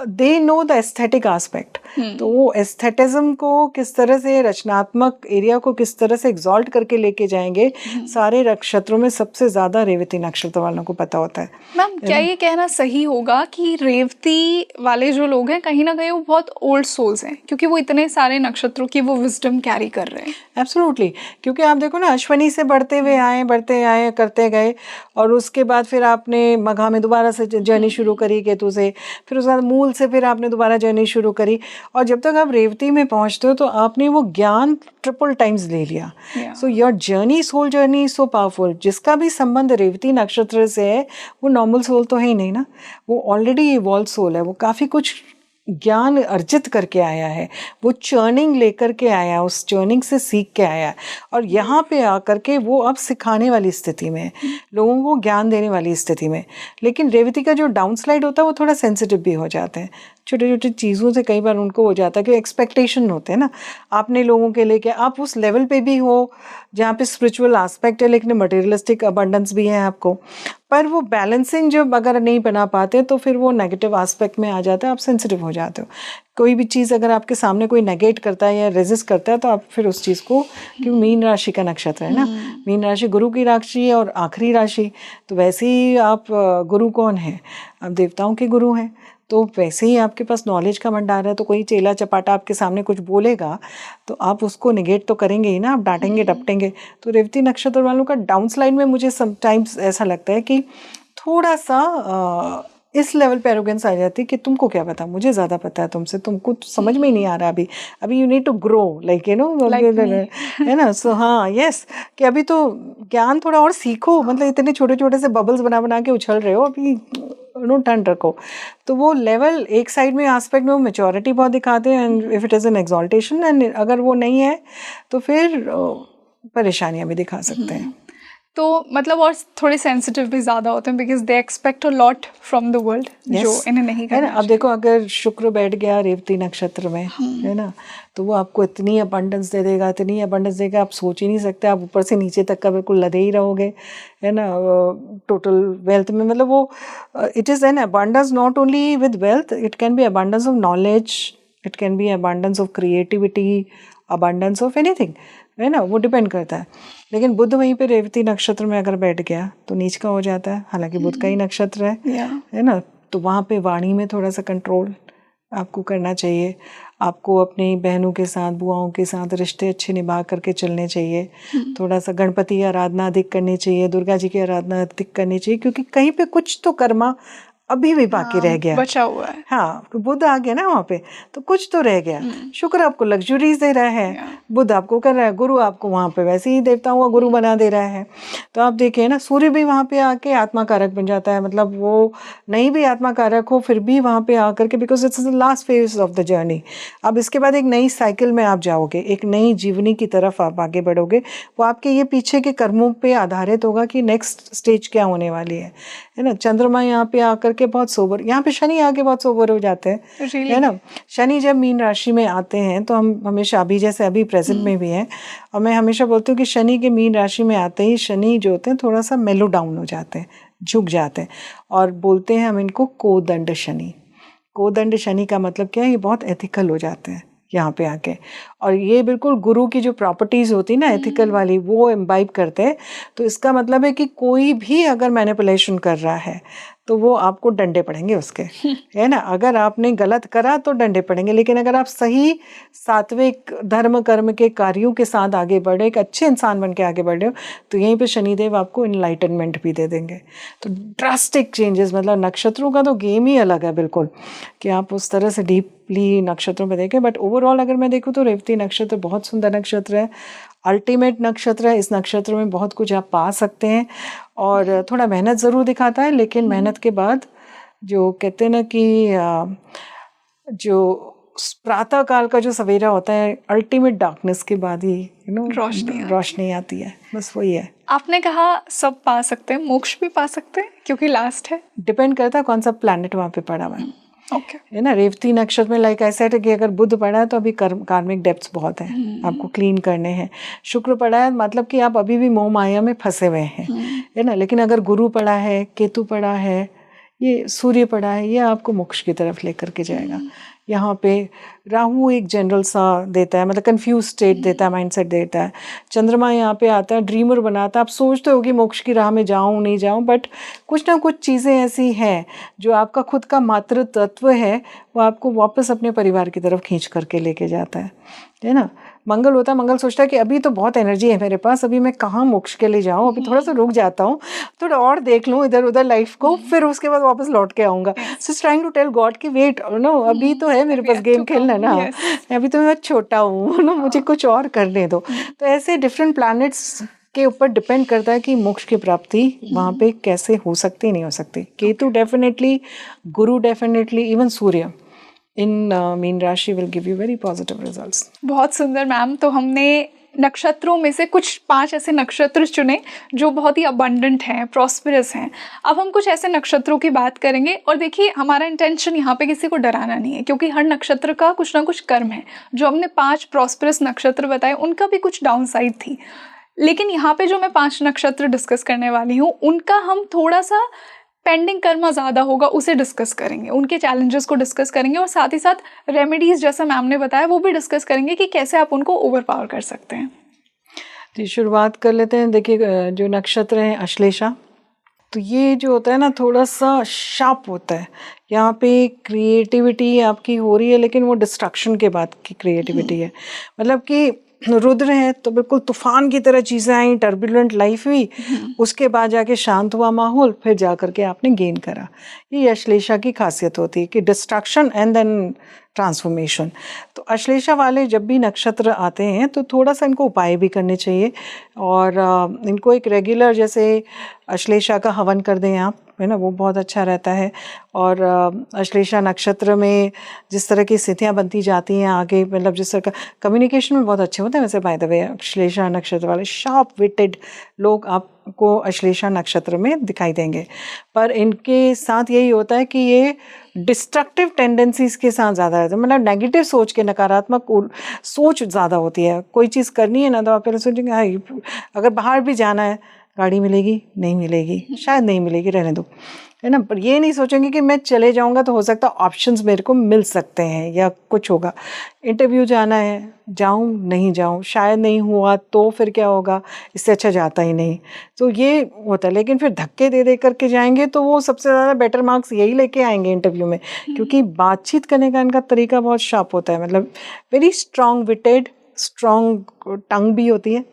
they know the aesthetic aspect. तो वो एस्थेटिज्म को किस तरह से, रचनात्मक एरिया को किस तरह से एग्जॉल्ट करके लेके जाएंगे, सारे नक्षत्रों में सबसे ज़्यादा रेवती नक्षत्र वालों को पता होता है। मैम, क्या ये कहना सही होगा कि रेवती वाले जो लोग हैं, कहीं ना कहीं वो बहुत ओल्ड सोल्स हैं, क्योंकि वो इतने सारे नक्षत्रों की वो विजडम कैरी कर रहे हैं? एब्सोल्युटली, क्योंकि आप देखो ना, अश्विनी से बढ़ते आए करते गए, और उसके बाद फिर आपने मघा में दोबारा से जर्नी शुरू करी केतु से, फिर उसके बाद मूल से फिर आपने दोबारा जर्नी शुरू करी, और जब तक आप रेवती में पहुंचते हो तो आपने वो ज्ञान ट्रिपल टाइम्स ले लिया। So your journey, soul journey is so powerful. जिसका भी संबंध रेवती नक्षत्र से है, वो नॉर्मल सोल तो है ही नहीं ना, वो ऑलरेडी इवॉल्व सोल है, वो काफ़ी कुछ ज्ञान अर्जित करके आया है, वो चर्निंग लेकर के आया, उस चर्निंग से सीख के आया, और यहाँ पे आकर के वो अब सिखाने वाली स्थिति में है, लोगों को ज्ञान देने वाली स्थिति में। लेकिन रेवती का जो डाउन स्लाइड होता है वो थोड़ा सेंसिटिव भी हो जाते हैं, छोटे छोटे चीज़ों से कई बार उनको हो जाता है कि एक्सपेक्टेशन होते हैं ना आपने लोगों के लिए कि आप उस लेवल पे भी हो जहाँ पे स्पिरिचुअल एस्पेक्ट है लेकिन मटेरियलिस्टिक अबंडेंस भी है आपको, पर वो बैलेंसिंग जब अगर नहीं बना पाते तो फिर वो नेगेटिव एस्पेक्ट में आ जाता है, आप सेंसिटिव हो जाते हो। कोई भी चीज़ अगर आपके सामने कोई नेगेट करता है या रेजिस्ट करता है तो आप फिर उस चीज़ को, क्योंकि मीन राशि का नक्षत्र है ना, मीन राशि गुरु की राशि है और आखिरी राशि, तो वैसे ही आप गुरु कौन है, आप देवताओं के गुरु हैं, तो वैसे ही आपके पास नॉलेज का भंडार है, तो कोई चेला चपाटा आपके सामने कुछ बोलेगा तो आप उसको निगेट तो करेंगे ही ना, आप डांटेंगे डपटेंगे। तो रेवती नक्षत्र वालों का डाउनस्लाइड में मुझे समटाइम्स ऐसा लगता है कि थोड़ा सा इस लेवल पे एरोगेंस आ जाती है कि तुमको क्या पता, मुझे ज़्यादा पता है तुमसे, तुमको समझ में ही नहीं आ रहा अभी you need to grow like you know, है ना। सो हाँ यस, कि अभी तो ज्ञान थोड़ा और सीखो, मतलब इतने छोटे छोटे से बबल्स बना बना के उछल रहे हो, अभी नो ठंड रखो। तो वो लेवल एक साइड में एस्पेक्ट में वो मेच्योरिटी बहुत दिखाते हैं, and if it is an exaltation, and अगर वो नहीं है तो फिर परेशानियाँ भी दिखा सकते हैं। तो मतलब और थोड़े सेंसिटिव भी ज़्यादा होते हैं because they expect a lot from the world, जो इन्हें नहीं करना है ना। अब देखो अगर शुक्र बैठ गया रेवती नक्षत्र में, है ना, तो वो आपको इतनी अबंडेंस दे देगा, इतनी अबंडेंस देगा, आप सोच ही नहीं सकते, आप ऊपर से नीचे तक का बिल्कुल लदे ही रहोगे, है ना, टोटल वेल्थ में। मतलब वो it is an abundance not only with wealth, it can be abundance of knowledge, it can be abundance of creativity, abundance of anything, है ना, वो डिपेंड करता है। लेकिन बुध वहीं पे रेवती नक्षत्र में अगर बैठ गया तो नीच का हो जाता है, हालांकि बुध का ही नक्षत्र है ना, तो वहाँ पे वाणी में थोड़ा सा कंट्रोल आपको करना चाहिए, आपको अपनी बहनों के साथ, बुआओं के साथ रिश्ते अच्छे निभा करके चलने चाहिए, थोड़ा सा गणपति की आराधना अधिक करनी चाहिए, दुर्गा जी की आराधना अधिक करनी चाहिए, क्योंकि कहीं पे कुछ तो कर्मा अभी भी बाकी रह गया, बचा हुआ है। हाँ, बुध आ गया ना वहाँ पे, तो कुछ तो रह गया। शुक्र आपको लग्जरीज दे रहा है, बुध आपको कर रहा है, गुरु आपको वहाँ पे वैसे ही देवताओं का गुरु बना दे रहा है। तो आप देखिए ना, सूर्य भी वहाँ पे आके आत्मा कारक बन जाता है, मतलब वो नहीं भी आत्मा कारक हो फिर भी वहाँ पे आकर के, because it's the last phase of the journey. अब इसके बाद एक नई साइकिल में आप जाओगे, एक नई जीवनी की तरफ आप आगे बढ़ोगे, वो आपके ये पीछे के कर्मों पे आधारित होगा कि नेक्स्ट स्टेज क्या होने वाली है ना। चंद्रमा यहाँ पे आकर के बहुत सोबर, यहाँ पे शनि आके बहुत सोबर हो जाते हैं, है ना। शनि जब मीन राशि में आते हैं तो हम हमेशा, अभी जैसे अभी प्रेजेंट में भी हैं, और मैं हमेशा बोलती हूँ कि शनि के मीन राशि में आते ही शनि जो होते हैं थोड़ा सा मेलो डाउन हो जाते हैं, झुक जाते हैं, और बोलते हैं हम इनको कोदंड शनि। कोदंड शनि का मतलब क्या है, ये बहुत एथिकल हो जाते हैं यहाँ पे आके, और ये बिल्कुल गुरु की जो प्रॉपर्टीज़ होती है ना एथिकल वाली, वो इम्बाइब करते हैं। तो इसका मतलब है कि कोई भी अगर मैनिपुलेशन कर रहा है तो वो आपको डंडे पड़ेंगे उसके, है ना। अगर आपने गलत करा तो डंडे पड़ेंगे, लेकिन अगर आप सही सात्विक धर्म कर्म के कार्यों के साथ आगे बढ़े, एक अच्छे इंसान बन के आगे बढ़े हो, तो यहीं पे शनिदेव आपको इनलाइटनमेंट भी दे देंगे। तो ड्रास्टिक चेंजेस, मतलब नक्षत्रों का तो गेम ही अलग है बिल्कुल, कि आप उस तरह से डीपली नक्षत्रों पे देखें। बट ओवरऑल अगर मैं देखूँ तो रेवती नक्षत्र बहुत सुंदर नक्षत्र है, अल्टीमेट नक्षत्र है। इस नक्षत्र में बहुत कुछ आप पा सकते हैं, और थोड़ा मेहनत ज़रूर दिखाता है, लेकिन मेहनत के बाद जो कहते हैं ना कि जो प्रातः काल का जो सवेरा होता है, अल्टीमेट डार्कनेस के बाद ही रोशनी आती है, बस वही है। आपने कहा सब पा सकते हैं, मोक्ष भी पा सकते हैं क्योंकि लास्ट है, डिपेंड करता है कौन सा प्लैनेट वहाँ पे पड़ा हुआ है। ओके, है ना। रेवती नक्षत्र में लाइक ऐसा है कि अगर बुध पड़ा है तो अभी कार्मिक डेप्थ्स बहुत हैं, आपको क्लीन करने हैं। शुक्र पड़ा है मतलब कि आप अभी भी मोह माया में फंसे हुए हैं, है ना। लेकिन अगर गुरु पड़ा है, केतु पड़ा है, ये सूर्य पड़ा है, ये आपको मोक्ष की तरफ लेकर के जाएगा। यहाँ पे राहु एक जनरल सा देता है, मतलब कंफ्यूज स्टेट देता है, माइंडसेट देता है। चंद्रमा यहाँ पे आता है, ड्रीमर बनाता है। आप सोचते हो कि मोक्ष की राह में जाऊँ नहीं जाऊँ, बट कुछ ना कुछ चीज़ें ऐसी हैं जो आपका खुद का मातृ तत्व है, वो आपको वापस अपने परिवार की तरफ खींच करके लेके जाता है ना। मंगल होता है, मंगल सोचता है कि अभी तो बहुत एनर्जी है मेरे पास, अभी मैं कहाँ मोक्ष के लिए जाऊँ, अभी थोड़ा सा रुक जाता हूँ, थोड़ा और देख लूँ इधर उधर लाइफ को, फिर उसके बाद वापस लौट के आऊँगा। So trying to tell God कि वेट नो, अभी तो है मेरे पास गेम खेलना ना, अभी तो मैं छोटा हूँ ना, मुझे कुछ और करने दो। तो ऐसे डिफरेंट प्लैनेट्स के ऊपर डिपेंड करता है कि मोक्ष की प्राप्ति वहाँ पे कैसे हो सकती नहीं हो सकती। Ketu definitely, Guru definitely, even Surya in mean राशि will give you very positive results. बहुत सुंदर मैम। तो हमने नक्षत्रों में से कुछ 5 ऐसे नक्षत्र चुने जो बहुत ही अबंडेंट हैं, प्रॉस्पेरस हैं। अब हम कुछ ऐसे नक्षत्रों की बात करेंगे और देखिए हमारा इंटेंशन यहाँ पे किसी को डराना नहीं है, क्योंकि हर नक्षत्र का कुछ ना कुछ कर्म है। जो हमने 5 प्रॉस्पेरस नक्षत्र बताए उनका भी कुछ डाउन साइड थी, लेकिन यहाँ पे जो मैं 5 नक्षत्र डिस्कस करने वाली हूँ उनका हम थोड़ा सा पेंडिंग कर्मा ज़्यादा होगा उसे डिस्कस करेंगे, उनके चैलेंजेस को डिस्कस करेंगे और साथ ही साथ रेमेडीज़ जैसा मैम ने बताया वो भी डिस्कस करेंगे कि कैसे आप उनको ओवर पावर कर सकते हैं। जी, शुरुआत कर लेते हैं। देखिए, जो नक्षत्र हैं अश्लेषा, तो ये जो होता है ना थोड़ा सा शार्प होता है। यहाँ पे क्रिएटिविटी आपकी हो रही है, लेकिन वो डिस्ट्रक्शन के बाद की क्रिएटिविटी है। मतलब कि रुद्र है तो बिल्कुल तूफान की तरह चीज़ें आई, टर्बुलेंट लाइफ हुई, उसके बाद जाके शांत हुआ माहौल, फिर जा करके आपने गेन करा। ये अश्लेषा की खासियत होती है कि डिस्ट्रक्शन एंड देन ट्रांसफॉर्मेशन। तो अश्लेषा वाले जब भी नक्षत्र आते हैं तो थोड़ा सा इनको उपाय भी करने चाहिए, और इनको एक रेगुलर जैसे अश्लेषा का हवन कर दें आप, है ना, वो बहुत अच्छा रहता है। और अश्लेषा नक्षत्र में जिस तरह की स्थितियाँ बनती जाती हैं आगे, मतलब जिस तरह का कम्युनिकेशन में बहुत अच्छे होते हैं। वैसे बाय द वे अश्लेषा नक्षत्र वाले शार्प विटेड लोग आपको अश्लेषा नक्षत्र में दिखाई देंगे, पर इनके साथ यही होता है कि ये डिस्ट्रक्टिव टेंडेंसीज के साथ ज़्यादा रहते हैं। मतलब नेगेटिव सोच के, नकारात्मक सोच ज़्यादा होती है। कोई चीज़ करनी है ना तो आप पहले सोचेंगे हाय, अगर बाहर भी जाना है, गाड़ी मिलेगी नहीं मिलेगी, शायद नहीं मिलेगी, रहने दो, है ना। पर ये नहीं सोचेंगे कि मैं चले जाऊंगा तो हो सकता है ऑप्शंस मेरे को मिल सकते हैं या कुछ होगा। इंटरव्यू जाना है, जाऊं नहीं जाऊं, शायद नहीं हुआ तो फिर क्या होगा, इससे अच्छा जाता ही नहीं। तो ये होता है। लेकिन फिर धक्के दे दे करके जाएंगे तो वो सबसे ज़्यादा बेटर मार्क्स यही लेके आएंगे इंटरव्यू में, क्योंकि बातचीत करने का इनका तरीका बहुत शार्प होता है। मतलब वेरी स्ट्रॉन्ग विटेड, स्ट्रॉन्ग टंग भी होती है।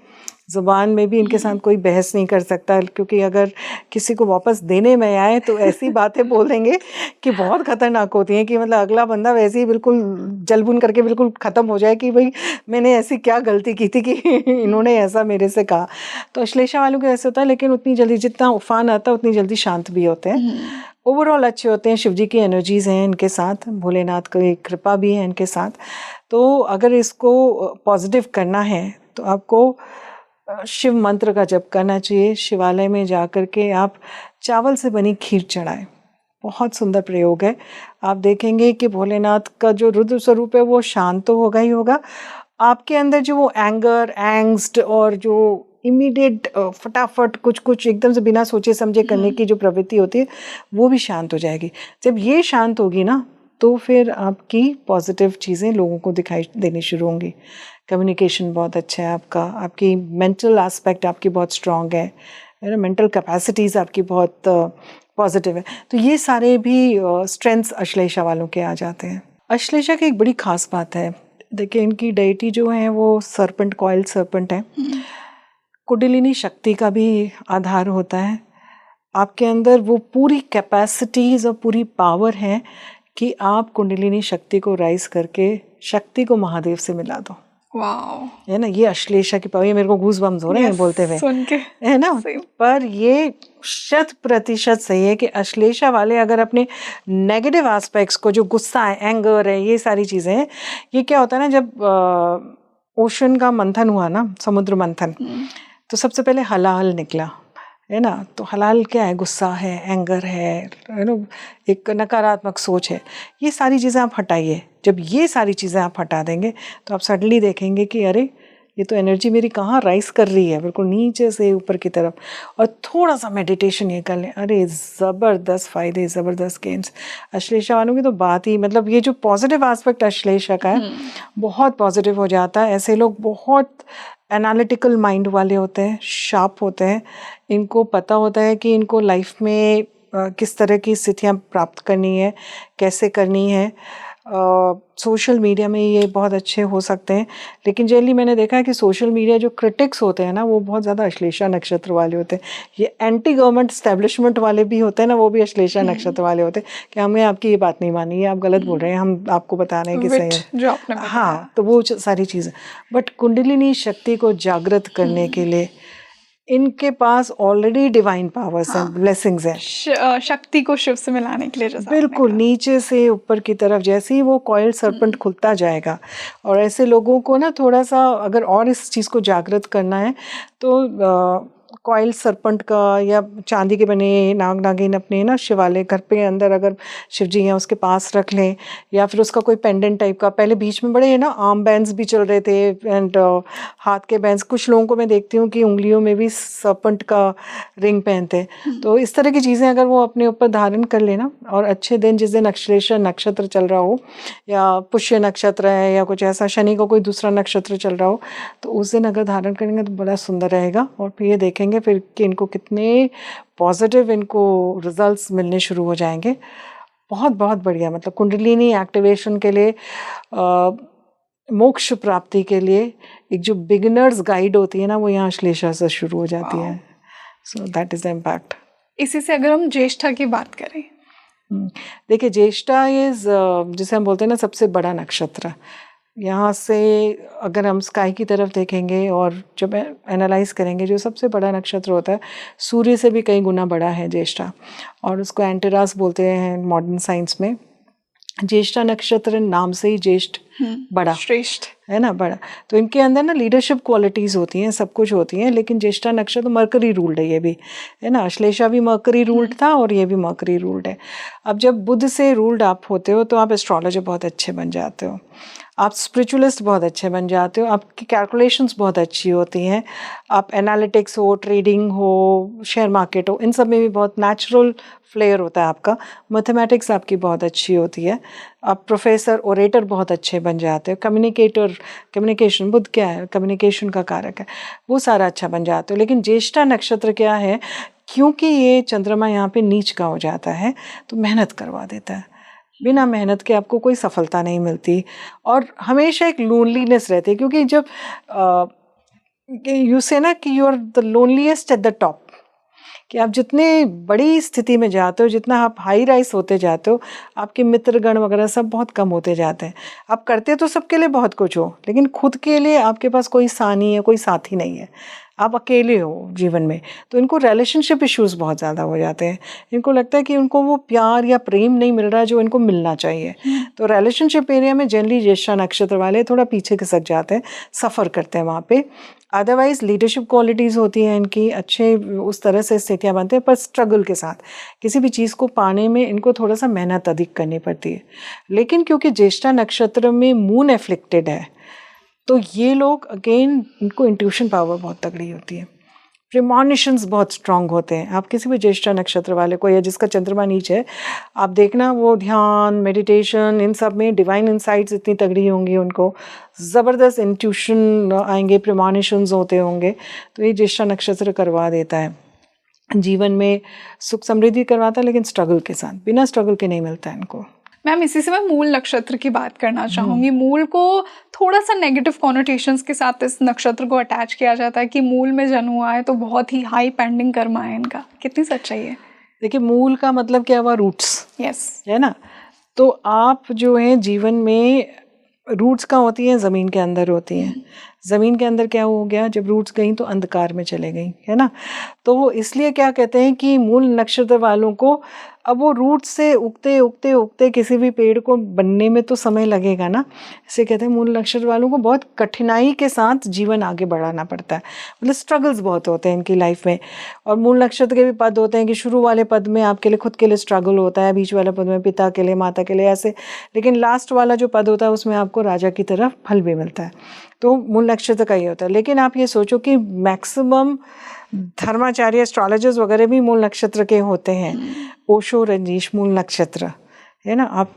ज़ुबान में भी इनके साथ कोई बहस नहीं कर सकता, क्योंकि अगर किसी को वापस देने में आए तो ऐसी बातें बोल देंगे कि बहुत ख़तरनाक होती हैं, कि मतलब अगला बंदा वैसे ही बिल्कुल जलबुन करके बिल्कुल ख़त्म हो जाए कि भाई मैंने ऐसी क्या गलती की थी कि इन्होंने ऐसा मेरे से कहा। तो अश्लेषा वालों को ऐसे होता है, लेकिन उतनी जल्दी, जितना उफान आता है उतनी जल्दी शांत भी होते हैं। ओवरऑल अच्छे होते हैं। शिव जी की एनर्जीज हैं इनके साथ, भोलेनाथ की कृपा भी है इनके साथ। तो अगर इसको पॉजिटिव करना है तो आपको शिव मंत्र का जप करना चाहिए। शिवालय में जा कर के आप चावल से बनी खीर चढ़ाएं, बहुत सुंदर प्रयोग है। आप देखेंगे कि भोलेनाथ का जो रुद्र स्वरूप है वो शांत तो होगा ही होगा, आपके अंदर जो वो एंगर, एंग्स्ट और जो इमीडिएट फटाफट कुछ एकदम से बिना सोचे समझे करने की जो प्रवृत्ति होती है वो भी शांत हो जाएगी। जब ये शांत होगी ना तो फिर आपकी पॉजिटिव चीज़ें लोगों को दिखाई देनी शुरू होंगी। कम्युनिकेशन बहुत अच्छा है आपका, आपकी मेंटल एस्पेक्ट आपकी बहुत स्ट्रांग है ना, मेंटल कैपेसिटीज़ आपकी बहुत पॉजिटिव है। तो ये सारे भी स्ट्रेंथ्स अश्लेषा वालों के आ जाते हैं। अश्लेषा की एक बड़ी खास बात है, देखिए इनकी डेटी जो है वो सर्पेंट, कॉइल सर्पेंट है। कुंडलिनी शक्ति का भी आधार होता है। आपके अंदर वो पूरी कैपेसिटीज़ और पूरी पावर है कि आप कुंडलिनी शक्ति को राइज करके शक्ति को महादेव से मिला दो। वाओ, है ना, ये अश्लेषा की पावर। ये मेरे को गूज़बम्स हो रहे हैं बोलते हुए, सुन के, है ना। पर ये 100% सही है कि अश्लेषा वाले अगर अपने नेगेटिव एस्पेक्ट्स को, जो गुस्सा है, एंगर है, ये सारी चीज़ें हैं, ये क्या होता है ना, जब ओशन का मंथन हुआ ना, समुद्र मंथन, तो सबसे पहले हलाहल निकला, है ना। तो हलाल क्या है, गुस्सा है, एंगर है ना, एक नकारात्मक सोच है। ये सारी चीज़ें आप हटाइए। जब ये सारी चीज़ें आप हटा देंगे तो आप सडनली देखेंगे कि अरे ये तो एनर्जी मेरी कहाँ राइज कर रही है, बिल्कुल नीचे से ऊपर की तरफ। और थोड़ा सा मेडिटेशन ये कर लें, अरे ज़बरदस्त फ़ायदे, ज़बरदस्त गेम्स। अश्लेषा वालों की तो बात ही, मतलब ये जो पॉजिटिव एस्पेक्ट अश्लेषा का है बहुत पॉजिटिव हो जाता है। ऐसे लोग बहुत एनालिटिकल माइंड वाले होते हैं, शार्प होते हैं। इनको पता होता है कि इनको लाइफ में किस तरह की स्थितियाँ प्राप्त करनी है, कैसे करनी है। सोशल मीडिया में ये बहुत अच्छे हो सकते हैं, लेकिन जनरली मैंने देखा है कि सोशल मीडिया जो क्रिटिक्स होते हैं ना वो बहुत ज़्यादा अश्लेषा नक्षत्र वाले होते हैं। ये एंटी गवर्नमेंट एस्टेब्लिशमेंट वाले भी होते हैं ना, वो भी अश्लेषा नक्षत्र वाले होते हैं कि हमने आपकी ये बात नहीं मानी है, आप गलत बोल रहे हैं, हम आपको बता रहे हैं कि सही है, जो आपने हाँ। तो वो सारी चीज़ें, बट कुंडलिनी शक्ति को जागृत करने के लिए इनके पास ऑलरेडी डिवाइन पावर्स हैं, ब्लेसिंग्स हैं, शक्ति को शिव से मिलाने के लिए, जैसा बिल्कुल नीचे से ऊपर की तरफ। जैसे ही वो कॉइल सरपेंट खुलता जाएगा, और ऐसे लोगों को ना थोड़ा सा अगर और इस चीज़ को जागृत करना है तो कॉइल सरपेंट का या चांदी के बने नाग नागिन अपने ना शिवालय घर पे अंदर अगर शिव जी हैं उसके पास रख लें, या फिर उसका कोई पेंडेंट टाइप का। पहले बीच में बड़े ना आर्म बैंड्स भी चल रहे थे एंड हाथ के बैंड्स, कुछ लोगों को मैं देखती हूँ कि उंगलियों में भी सरपेंट का रिंग पहनते। तो इस तरह की चीज़ें अगर वो अपने ऊपर धारण कर लेना, और अच्छे दिन जिस दिन अश्लेषा नक्षत्र चल रहा हो या पुष्य नक्षत्र है या कुछ ऐसा, शनि का कोई दूसरा नक्षत्र चल रहा हो, तो उस दिन अगर धारण करेंगे तो बड़ा सुंदर रहेगा। और फिर ये देखेंगे फिर कि इनको कितने पॉजिटिव इनको रिजल्ट्स मिलने शुरू हो जाएंगे। बहुत बहुत बढ़िया, मतलब कुंडलिनी एक्टिवेशन के लिए, मोक्ष प्राप्ति के लिए एक जो बिगिनर्स गाइड होती है ना, वो यहाँ अश्लेषा से शुरू हो जाती है। So that is the impact. इसी से अगर हम ज्येष्ठा की बात करें, देखिए ज्येष्ठा इज जिसे हम बोलते हैं ना सबसे बड़ा नक्षत्र। यहाँ से अगर हम स्काई की तरफ देखेंगे और जब एनालाइज करेंगे, जो सबसे बड़ा नक्षत्र होता है सूर्य से भी कई गुना बड़ा है ज्येष्ठा, और उसको एंटेरास बोलते हैं मॉडर्न साइंस में। ज्येष्ठा नक्षत्र नाम से ही ज्येष्ठ बड़ा, श्रेष्ठ है ना, बड़ा। तो इनके अंदर ना लीडरशिप क्वालिटीज़ होती हैं, सब कुछ होती हैं। लेकिन ज्येष्ठा नक्षत्र मरकरी रूल्ड है, ये भी है ना। अश्लेषा भी मरकरी रूल्ड था और ये भी मरकरी रूल्ड है। अब जब बुध से रूल्ड आप होते हो तो आप एस्ट्रोलॉजर बहुत अच्छे बन जाते हो, आप स्पिरिचुअलिस्ट बहुत अच्छे बन जाते हो, आपकी कैलकुलेशंस बहुत अच्छी होती हैं, आप एनालिटिक्स हो, ट्रेडिंग हो, शेयर मार्केट हो, इन सब में भी बहुत नेचुरल फ्लेयर होता है आपका। मैथमेटिक्स आपकी बहुत अच्छी होती है, आप प्रोफेसर, ओरेटर बहुत अच्छे बन जाते हो, कम्युनिकेटर, कम्युनिकेशन, बुध क्या है, कम्युनिकेशन का कारक है, वो सारा अच्छा बन जाते हो। लेकिन ज्येष्ठा नक्षत्र क्या है, क्योंकि ये चंद्रमा यहाँ पे नीच का हो जाता है तो मेहनत करवा देता है। बिना मेहनत के आपको कोई सफलता नहीं मिलती, और हमेशा एक लोनलीनेस रहती है। क्योंकि जब यू से ना कि you are the loneliest at the top, कि आप जितने बड़ी स्थिति में जाते हो, जितना आप हाई राइज होते जाते हो, आपके मित्रगण वगैरह सब बहुत कम होते जाते हैं। आप करते तो सबके लिए बहुत कुछ हो, लेकिन खुद के लिए आपके पास कोई सानी है, कोई साथी नहीं है, आप अकेले हो जीवन में। तो इनको रिलेशनशिप इश्यूज बहुत ज़्यादा हो जाते हैं। इनको लगता है कि उनको वो प्यार या प्रेम नहीं मिल रहा जो इनको मिलना चाहिए। तो रिलेशनशिप एरिया में जनरली ज्येष्ठा नक्षत्र वाले थोड़ा पीछे खिसक जाते हैं, सफ़र करते हैं वहाँ पे। अदरवाइज लीडरशिप क्वालिटीज़ होती हैं इनकी, अच्छे उस तरह से स्थितियाँ बनते हैं, पर स्ट्रगल के साथ किसी भी चीज़ को पाने में इनको थोड़ा सा मेहनत अधिक करनी पड़ती है। लेकिन क्योंकि ज्येष्ठा नक्षत्र में मून एफ्लिक्टेड है, तो ये लोग अगेन, इनको इंट्यूशन पावर बहुत तगड़ी होती है, प्रिमॉनिशंस बहुत स्ट्रांग होते हैं। आप किसी भी ज्येष्ठा नक्षत्र वाले को, या जिसका चंद्रमा नीच है, आप देखना वो ध्यान, मेडिटेशन, इन सब में डिवाइन इंसाइट्स इतनी तगड़ी होंगी, उनको ज़बरदस्त इंट्यूशन आएंगे, प्रिमॉनिशंस होते होंगे। तो ये ज्येष्ठा नक्षत्र करवा देता है, जीवन में सुख समृद्धि करवाता है, लेकिन स्ट्रगल के साथ, बिना स्ट्रगल के नहीं मिलता है इनको। मैम इसी से मैं मूल नक्षत्र की बात करना चाहूँगी। मूल को थोड़ा सा नेगेटिव कॉनोटेशंस के साथ इस नक्षत्र को अटैच किया जाता है कि मूल में जन्म हुआ है तो बहुत ही हाई पेंडिंग कर्मा है इनका। कितनी सच्चाई है? देखिए मूल का मतलब क्या हुआ, रूट्स, यस, है ना। तो आप जो है जीवन में रूट्स कहाँ होती हैं, ज़मीन के अंदर होती हैं। ज़मीन के अंदर क्या हो गया, जब रूट्स गई तो अंधकार में चले गई, है ना। तो इसलिए क्या कहते हैं कि मूल नक्षत्र वालों को अब वो रूट से उगते उगते उगते किसी भी पेड़ को बनने में तो समय लगेगा ना। इसे कहते हैं मूल नक्षत्र वालों को बहुत कठिनाई के साथ जीवन आगे बढ़ाना पड़ता है, मतलब स्ट्रगल्स बहुत होते हैं इनकी लाइफ में। और मूल नक्षत्र के भी पद होते हैं कि शुरू वाले पद में आपके लिए खुद के लिए स्ट्रगल होता है, बीच वाले पद में पिता के लिए, माता के लिए, ऐसे। लेकिन लास्ट वाला जो पद होता है उसमें आपको राजा की तरफ फल भी मिलता है। तो मूल नक्षत्र का ये होता है। लेकिन आप ये सोचो कि मैक्सिमम धर्माचार्य, एस्ट्रोलॉजर्स वगैरह भी मूल नक्षत्र के होते हैं। ओशो, रजनीश मूल नक्षत्र, है ना। आप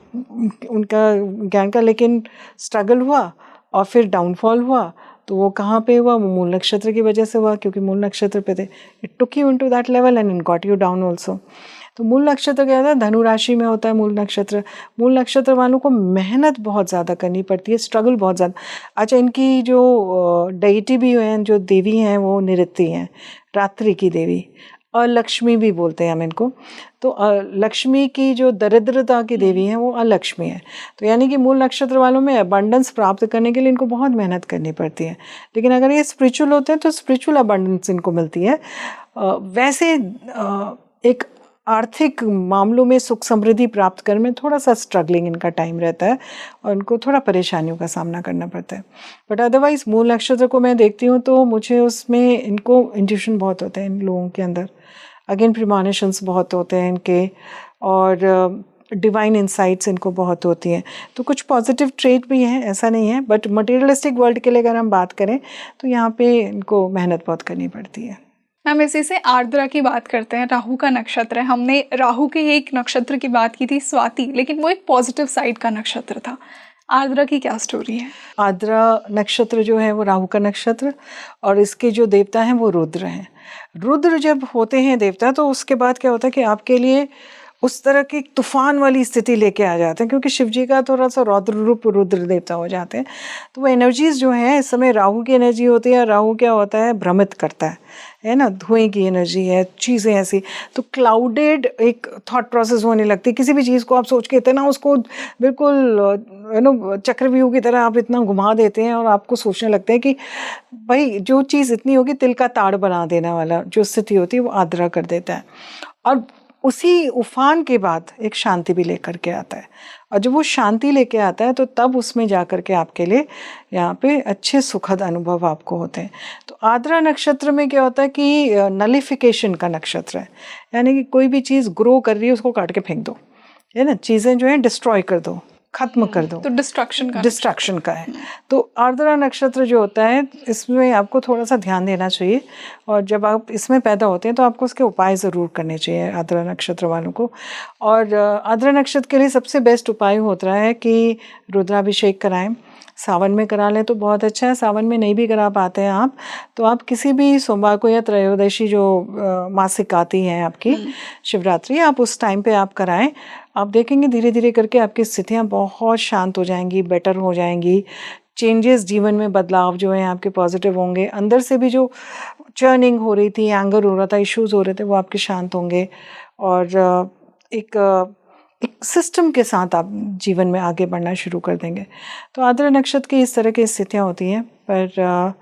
उनका ज्ञान का, लेकिन स्ट्रगल हुआ और फिर डाउनफॉल हुआ, तो वो कहाँ पे हुआ, वो मूल नक्षत्र की वजह से हुआ, क्योंकि मूल नक्षत्र पे थे। It took you into that level and it got you down also. तो मूल नक्षत्र क्या होता है, धनु राशि में होता है मूल नक्षत्र। मूल नक्षत्र वालों को मेहनत बहुत ज़्यादा करनी पड़ती है, स्ट्रगल बहुत ज़्यादा। अच्छा, इनकी जो डेइटी भी हैं, जो देवी हैं, वो नृत्य हैं, रात्रि की देवी। अलक्ष्मी भी बोलते हैं हम इनको। तो लक्ष्मी की जो दरिद्रता की देवी है वो अलक्ष्मी है। तो यानी कि मूल नक्षत्र वालों में अबंडेंस प्राप्त करने के लिए इनको बहुत मेहनत करनी पड़ती है, लेकिन अगर ये स्पिरिचुअल होते हैं तो स्पिरिचुअल अबंडेंस इनको मिलती है। वैसे एक आर्थिक मामलों में सुख समृद्धि प्राप्त करने में थोड़ा सा स्ट्रगलिंग इनका टाइम रहता है और इनको थोड़ा परेशानियों का सामना करना पड़ता है। बट अदरवाइज मूल नक्षत्र को मैं देखती हूँ तो मुझे उसमें इनको इंट्यूशन बहुत होता है इन लोगों के अंदर, अगेन प्रीमॉनिशंस बहुत होते हैं इनके, और डिवाइन इंसाइट्स इनको बहुत होती हैं। तो कुछ पॉजिटिव ट्रेट भी हैं, ऐसा नहीं है, बट मटेरियलिस्टिक वर्ल्ड के लिए अगर हम बात करें तो यहाँ पे इनको मेहनत बहुत करनी पड़ती है। मैम इसी से आर्द्रा की बात करते हैं, राहु का नक्षत्र है। हमने राहु के एक नक्षत्र की बात की थी स्वाति, लेकिन वो एक पॉजिटिव साइड का नक्षत्र था। आर्द्रा की क्या स्टोरी है? आर्द्रा नक्षत्र जो है वो राहु का नक्षत्र, और इसके जो देवता हैं वो रुद्र हैं। रुद्र जब होते हैं देवता तो उसके बाद क्या होता है कि आपके लिए उस तरह की तूफान वाली स्थिति लेके आ जाते हैं, क्योंकि शिव जी का थोड़ा सा रौद्र रूप रुद्र देवता हो जाते हैं। तो वो एनर्जीज जो हैं इस समय राहु की एनर्जी होती है। राहु क्या होता है, भ्रमित करता है ना, धुएं की एनर्जी है, चीज़ें ऐसी। तो क्लाउडेड एक थॉट प्रोसेस होने लगती है। किसी भी चीज़ को आप सोच के इतना उसको बिल्कुल चक्रव्यूह की तरह आप इतना घुमा देते हैं और आपको सोचने लगता है कि भाई जो चीज़ इतनी होगी तिल का ताड़ बना देने वाला जो स्थिति होती है वो आर्द्रा कर देता है। और उसी उफान के बाद एक शांति भी लेकर के आता है, और जब वो शांति लेके आता है तो तब उसमें जा कर के आपके लिए यहाँ पे अच्छे सुखद अनुभव आपको होते हैं। तो आर्द्रा नक्षत्र में क्या होता है कि नलिफिकेशन का नक्षत्र है, यानी कि कोई भी चीज़ ग्रो कर रही है उसको काट के फेंक दो, है ना, चीज़ें जो हैं डिस्ट्रॉय कर दो, खत्म कर दो। तो डिस्ट्रक्शन का है। तो आर्द्रा नक्षत्र जो होता है इसमें आपको थोड़ा सा ध्यान देना चाहिए, और जब आप इसमें पैदा होते हैं तो आपको उसके उपाय ज़रूर करने चाहिए आर्द्रा नक्षत्र वालों को। और आर्द्रा नक्षत्र के लिए सबसे बेस्ट उपाय होता है कि रुद्राभिषेक कराएं। सावन में करा लें तो बहुत अच्छा है, सावन में नहीं भी करा पाते हैं आप तो आप किसी भी सोमवार को या त्रयोदशी जो मासिक आती हैं आपकी शिवरात्रि, आप उस टाइम पे आप कराएं। आप देखेंगे धीरे धीरे करके आपकी स्थितियाँ बहुत शांत हो जाएंगी, बेटर हो जाएंगी। चेंजेस जीवन में बदलाव जो हैं आपके पॉजिटिव होंगे। अंदर से भी जो चर्निंग हो रही थी, एंगर हो रहा था, इश्यूज हो रहे थे, वो आपके शांत होंगे, और एक सिस्टम के साथ आप जीवन में आगे बढ़ना शुरू कर देंगे। तो आर्द्रा नक्षत्र की इस तरह की स्थितियाँ होती हैं, पर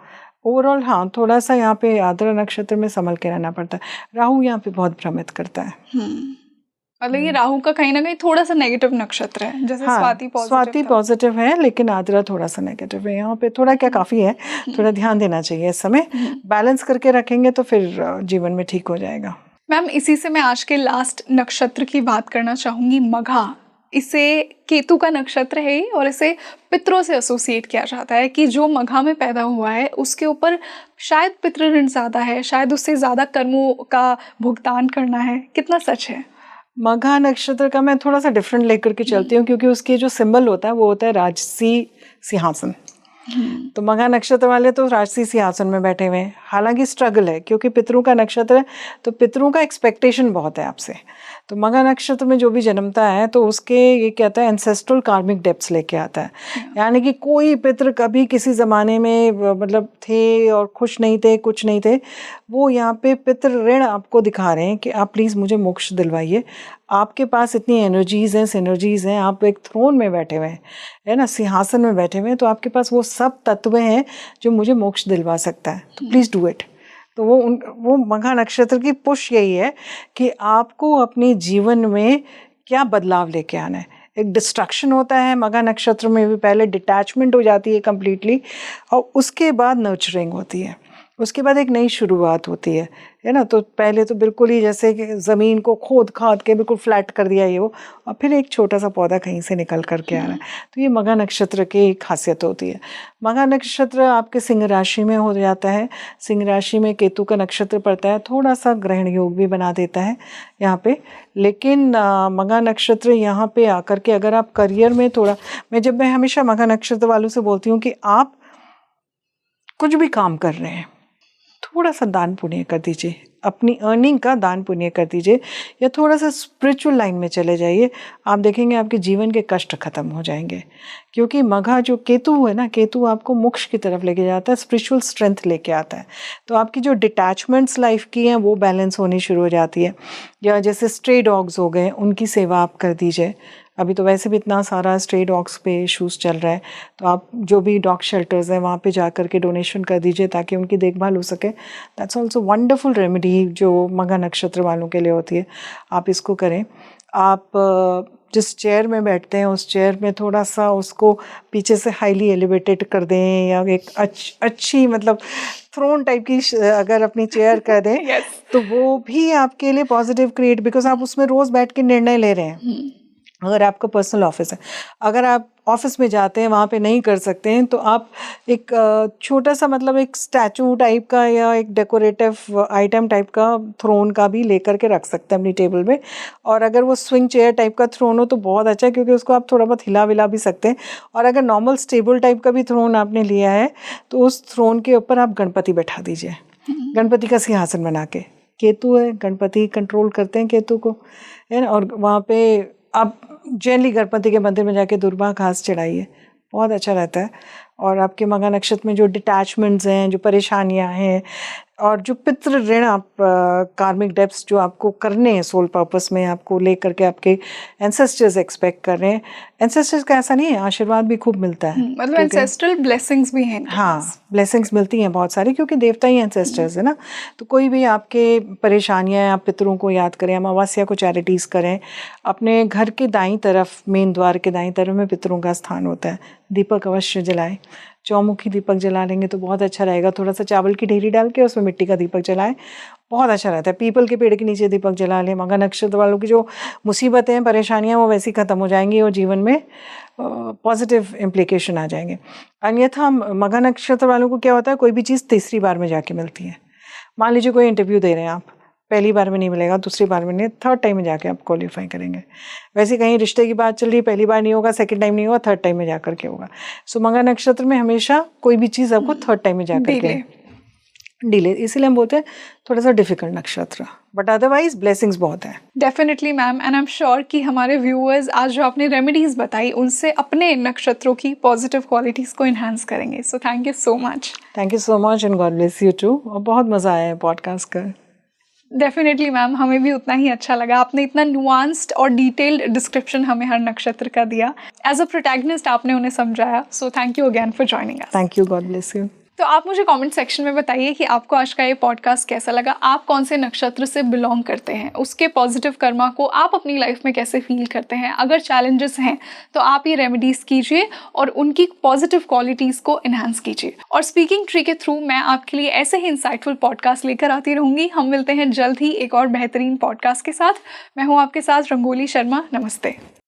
ओवरऑल हाँ थोड़ा सा यहाँ पे आर्द्रा नक्षत्र में संभल के रहना पड़ता है। राहु यहाँ पे बहुत भ्रमित करता है। मतलब ये राहु का कहीं ना कहीं थोड़ा सा नेगेटिव नक्षत्र है, जैसे हाँ, स्वाति पॉजिटिव है लेकिन आर्द्रा थोड़ा सा नेगेटिव है। यहाँ पे थोड़ा क्या काफ़ी है, थोड़ा ध्यान देना चाहिए इस समय। बैलेंस करके रखेंगे तो फिर जीवन में ठीक हो जाएगा। मैम इसी से मैं आज के लास्ट नक्षत्र की बात करना चाहूँगी, मघा। इसे केतु का नक्षत्र है और इसे पितरों से एसोसिएट किया जाता है कि जो मघा में पैदा हुआ है उसके ऊपर शायद पितृ ऋण ज़्यादा है, शायद उससे ज़्यादा कर्मों का भुगतान करना है। कितना सच है? मघा नक्षत्र का मैं थोड़ा सा डिफरेंट लेकर के चलती हूँ, क्योंकि उसके जो सिंबल होता है वो होता है राजसी सिंहासन। तो मघा नक्षत्र वाले तो राजसी सिंहासन में बैठे हुए हैं। हालांकि स्ट्रगल है, क्योंकि पितरों का नक्षत्र है तो पितरों का एक्सपेक्टेशन बहुत है आपसे। तो मघा नक्षत्र में जो भी जन्मता है तो उसके ये कहता है एंसेस्ट्रल कार्मिक डेप्थ्स लेके आता है। यानी कि कोई पितृ कभी किसी ज़माने में मतलब थे और खुश नहीं थे, कुछ नहीं थे, वो यहाँ पे पितृ ऋण आपको दिखा रहे हैं कि आप प्लीज़ मुझे मोक्ष दिलवाइए। आपके पास इतनी एनर्जीज़ हैं, सिनर्जीज़ हैं, आप एक थ्रोन में बैठे हुए हैं, है ना, सिंहासन में बैठे हुए हैं, तो आपके पास वो सब तत्व हैं जो मुझे मोक्ष दिलवा सकता है। तो प्लीज़ डू इट। तो वो मघा नक्षत्र की पुश यही है कि आपको अपने जीवन में क्या बदलाव लेके आना है। एक डिस्ट्रक्शन होता है मघा नक्षत्र में भी, पहले डिटैचमेंट हो जाती है कम्प्लीटली, और उसके बाद नर्चरिंग होती है, उसके बाद एक नई शुरुआत होती है ना। तो पहले तो बिल्कुल ही जैसे कि ज़मीन को खोद खाद के बिल्कुल फ्लैट कर दिया ये वो, और फिर एक छोटा सा पौधा कहीं से निकल करके आ रहा है। तो ये मघा नक्षत्र की खासियत होती है। मघा नक्षत्र आपके सिंह राशि में हो जाता है। सिंह राशि में केतु का नक्षत्र पड़ता है, थोड़ा सा ग्रहण योग भी बना देता है यहाँ पे। लेकिन मघा नक्षत्र यहाँ पे आकर के अगर आप करियर में थोड़ा, मैं हमेशा मघा नक्षत्र वालों से बोलती हूँ कि आप कुछ भी काम कर रहे हैं, थोड़ा सा दान पुण्य कर दीजिए, अपनी अर्निंग का दान पुण्य कर दीजिए, या थोड़ा सा स्पिरिचुअल लाइन में चले जाइए। आप देखेंगे आपके जीवन के कष्ट खत्म हो जाएंगे, क्योंकि मघा जो केतु है ना, केतु आपको मोक्ष की तरफ लेके जाता है, स्पिरिचुअल स्ट्रेंथ लेके आता है। तो आपकी जो डिटैचमेंट्स लाइफ की हैं वो बैलेंस होनी शुरू हो जाती है। या जैसे स्ट्रे डॉग्स हो गए, उनकी सेवा आप कर दीजिए। अभी तो वैसे भी इतना सारा स्ट्रे डॉग्स पे इशूज़ चल रहा है, तो आप जो भी डॉग शेल्टर्स हैं वहाँ पे जा कर के डोनेशन कर दीजिए ताकि उनकी देखभाल हो सके। दैट्स ऑल्सो वंडरफुल रेमेडी जो मघा नक्षत्र वालों के लिए होती है, आप इसको करें। आप जिस चेयर में बैठते हैं उस चेयर में थोड़ा सा उसको पीछे से हाईली एलिवेटेड कर दें, या एक अच्छी मतलब थ्रोन टाइप की अगर अपनी चेयर कर दें yes. तो वो भी आपके लिए पॉजिटिव क्रिएट, बिकॉज आप उसमें रोज़ बैठ के निर्णय ले रहे हैं। अगर आपका पर्सनल ऑफिस है, अगर आप ऑफिस में जाते हैं वहाँ पे नहीं कर सकते हैं, तो आप एक छोटा सा मतलब एक स्टैचू टाइप का या एक डेकोरेटिव आइटम टाइप का थ्रोन का भी लेकर के रख सकते हैं अपनी टेबल में। और अगर वो स्विंग चेयर टाइप का थ्रोन हो तो बहुत अच्छा है, क्योंकि उसको आप थोड़ा बहुत हिला विला भी सकते हैं। और अगर नॉर्मल स्टेबल टाइप का भी थ्रोन आपने लिया है तो उस थ्रोन के ऊपर आप गणपति बैठा दीजिए, गणपति का सिंहासन बना के। केतु है, गणपति कंट्रोल करते हैं केतु को, है ना। और वहाँ पे आप जनरली गणपति के मंदिर में जाके दुर्वा घास चढ़ाइए, बहुत अच्छा रहता है। और आपके मघा नक्षत्र में जो डिटैचमेंट्स हैं, जो परेशानियां हैं, और जो पितृ ऋण आप कार्मिक डेब्ट्स जो आपको करने हैं सोल पर्पस में, आपको लेकर के आपके एंसेस्टर्स एक्सपेक्ट कर रहे हैं। एंसेस्टर्स का ऐसा नहीं है, आशीर्वाद भी खूब मिलता है, मतलब एंसेस्ट्रल ब्लेसिंग्स भी हैं। हाँ, ब्लेसिंग्स मिलती हैं बहुत सारी, क्योंकि देवता ही एंसेस्टर्स है ना। तो कोई भी आपके परेशानियां, आप पितरों को याद करें, अमावस्या को चैरिटीज़ करें। अपने घर के दाईं तरफ, मेन द्वार के दाईं तरफ में पितरों का स्थान होता है, दीपक अवश्य जलाएं। चौमुखी दीपक जला लेंगे तो बहुत अच्छा रहेगा। थोड़ा सा चावल की ढेरी डाल के उसमें मिट्टी का दीपक जलाएं, बहुत अच्छा रहता है। पीपल के पेड़ के नीचे दीपक जला लें। मघा नक्षत्र वालों की जो मुसीबतें हैं, परेशानियां, वो वैसी ख़त्म हो जाएंगी और जीवन में पॉजिटिव इम्प्लीकेशन आ जाएंगे। अन्यथा मघा नक्षत्र वालों को क्या होता है, कोई भी चीज़ तीसरी बार में जाके मिलती है। मान लीजिए कोई इंटरव्यू दे रहे हैं आप, पहली बार में नहीं मिलेगा, दूसरी बार में नहीं, थर्ड टाइम में जाके आप क्वालिफाई करेंगे। वैसे कहीं रिश्ते की बात चल रही है, पहली बार नहीं होगा, सेकंड टाइम नहीं होगा, थर्ड टाइम में जाकर के होगा। सो मघा नक्षत्र में हमेशा कोई भी चीज़ आपको थर्ड टाइम में जाकर के डिले, इसीलिए हम बोलते हैं थोड़ा सा डिफिकल्ट नक्षत्र, बट अदरवाइज ब्लेसिंग्स बहुत है। Definitely ma'am, and I am sure कि हमारे व्यूअर्स आज जो आपने रेमेडीज बताई उनसे अपने नक्षत्रों की पॉजिटिव क्वालिटीज़ को इन्हांस करेंगे। So thank you so much. Thank you so much and God bless you too. और बहुत मज़ा आया है पॉडकास्ट कर। डेफिनेटली मैम, हमें भी उतना ही अच्छा लगा। आपने इतना नुआंस्ड और डिटेल्ड डिस्क्रिप्शन हमें हर नक्षत्र का दिया। एज अ प्रोटैगनिस्ट आपने उन्हें समझाया। सो thank you again for joining us. Thank you, God bless you. तो आप मुझे कमेंट सेक्शन में बताइए कि आपको आज का ये पॉडकास्ट कैसा लगा, आप कौन से नक्षत्र से बिलोंग करते हैं, उसके पॉजिटिव कर्मा को आप अपनी लाइफ में कैसे फील करते हैं। अगर चैलेंजेस हैं तो आप ये रेमेडीज कीजिए और उनकी पॉजिटिव क्वालिटीज़ को इन्हांस कीजिए। और स्पीकिंग ट्री के थ्रू मैं आपके लिए ऐसे ही इंसाइटफुल पॉडकास्ट लेकर आती रहूँगी। हम मिलते हैं जल्द ही एक और बेहतरीन पॉडकास्ट के साथ। मैं हूँ आपके साथ रंगोली शर्मा। नमस्ते।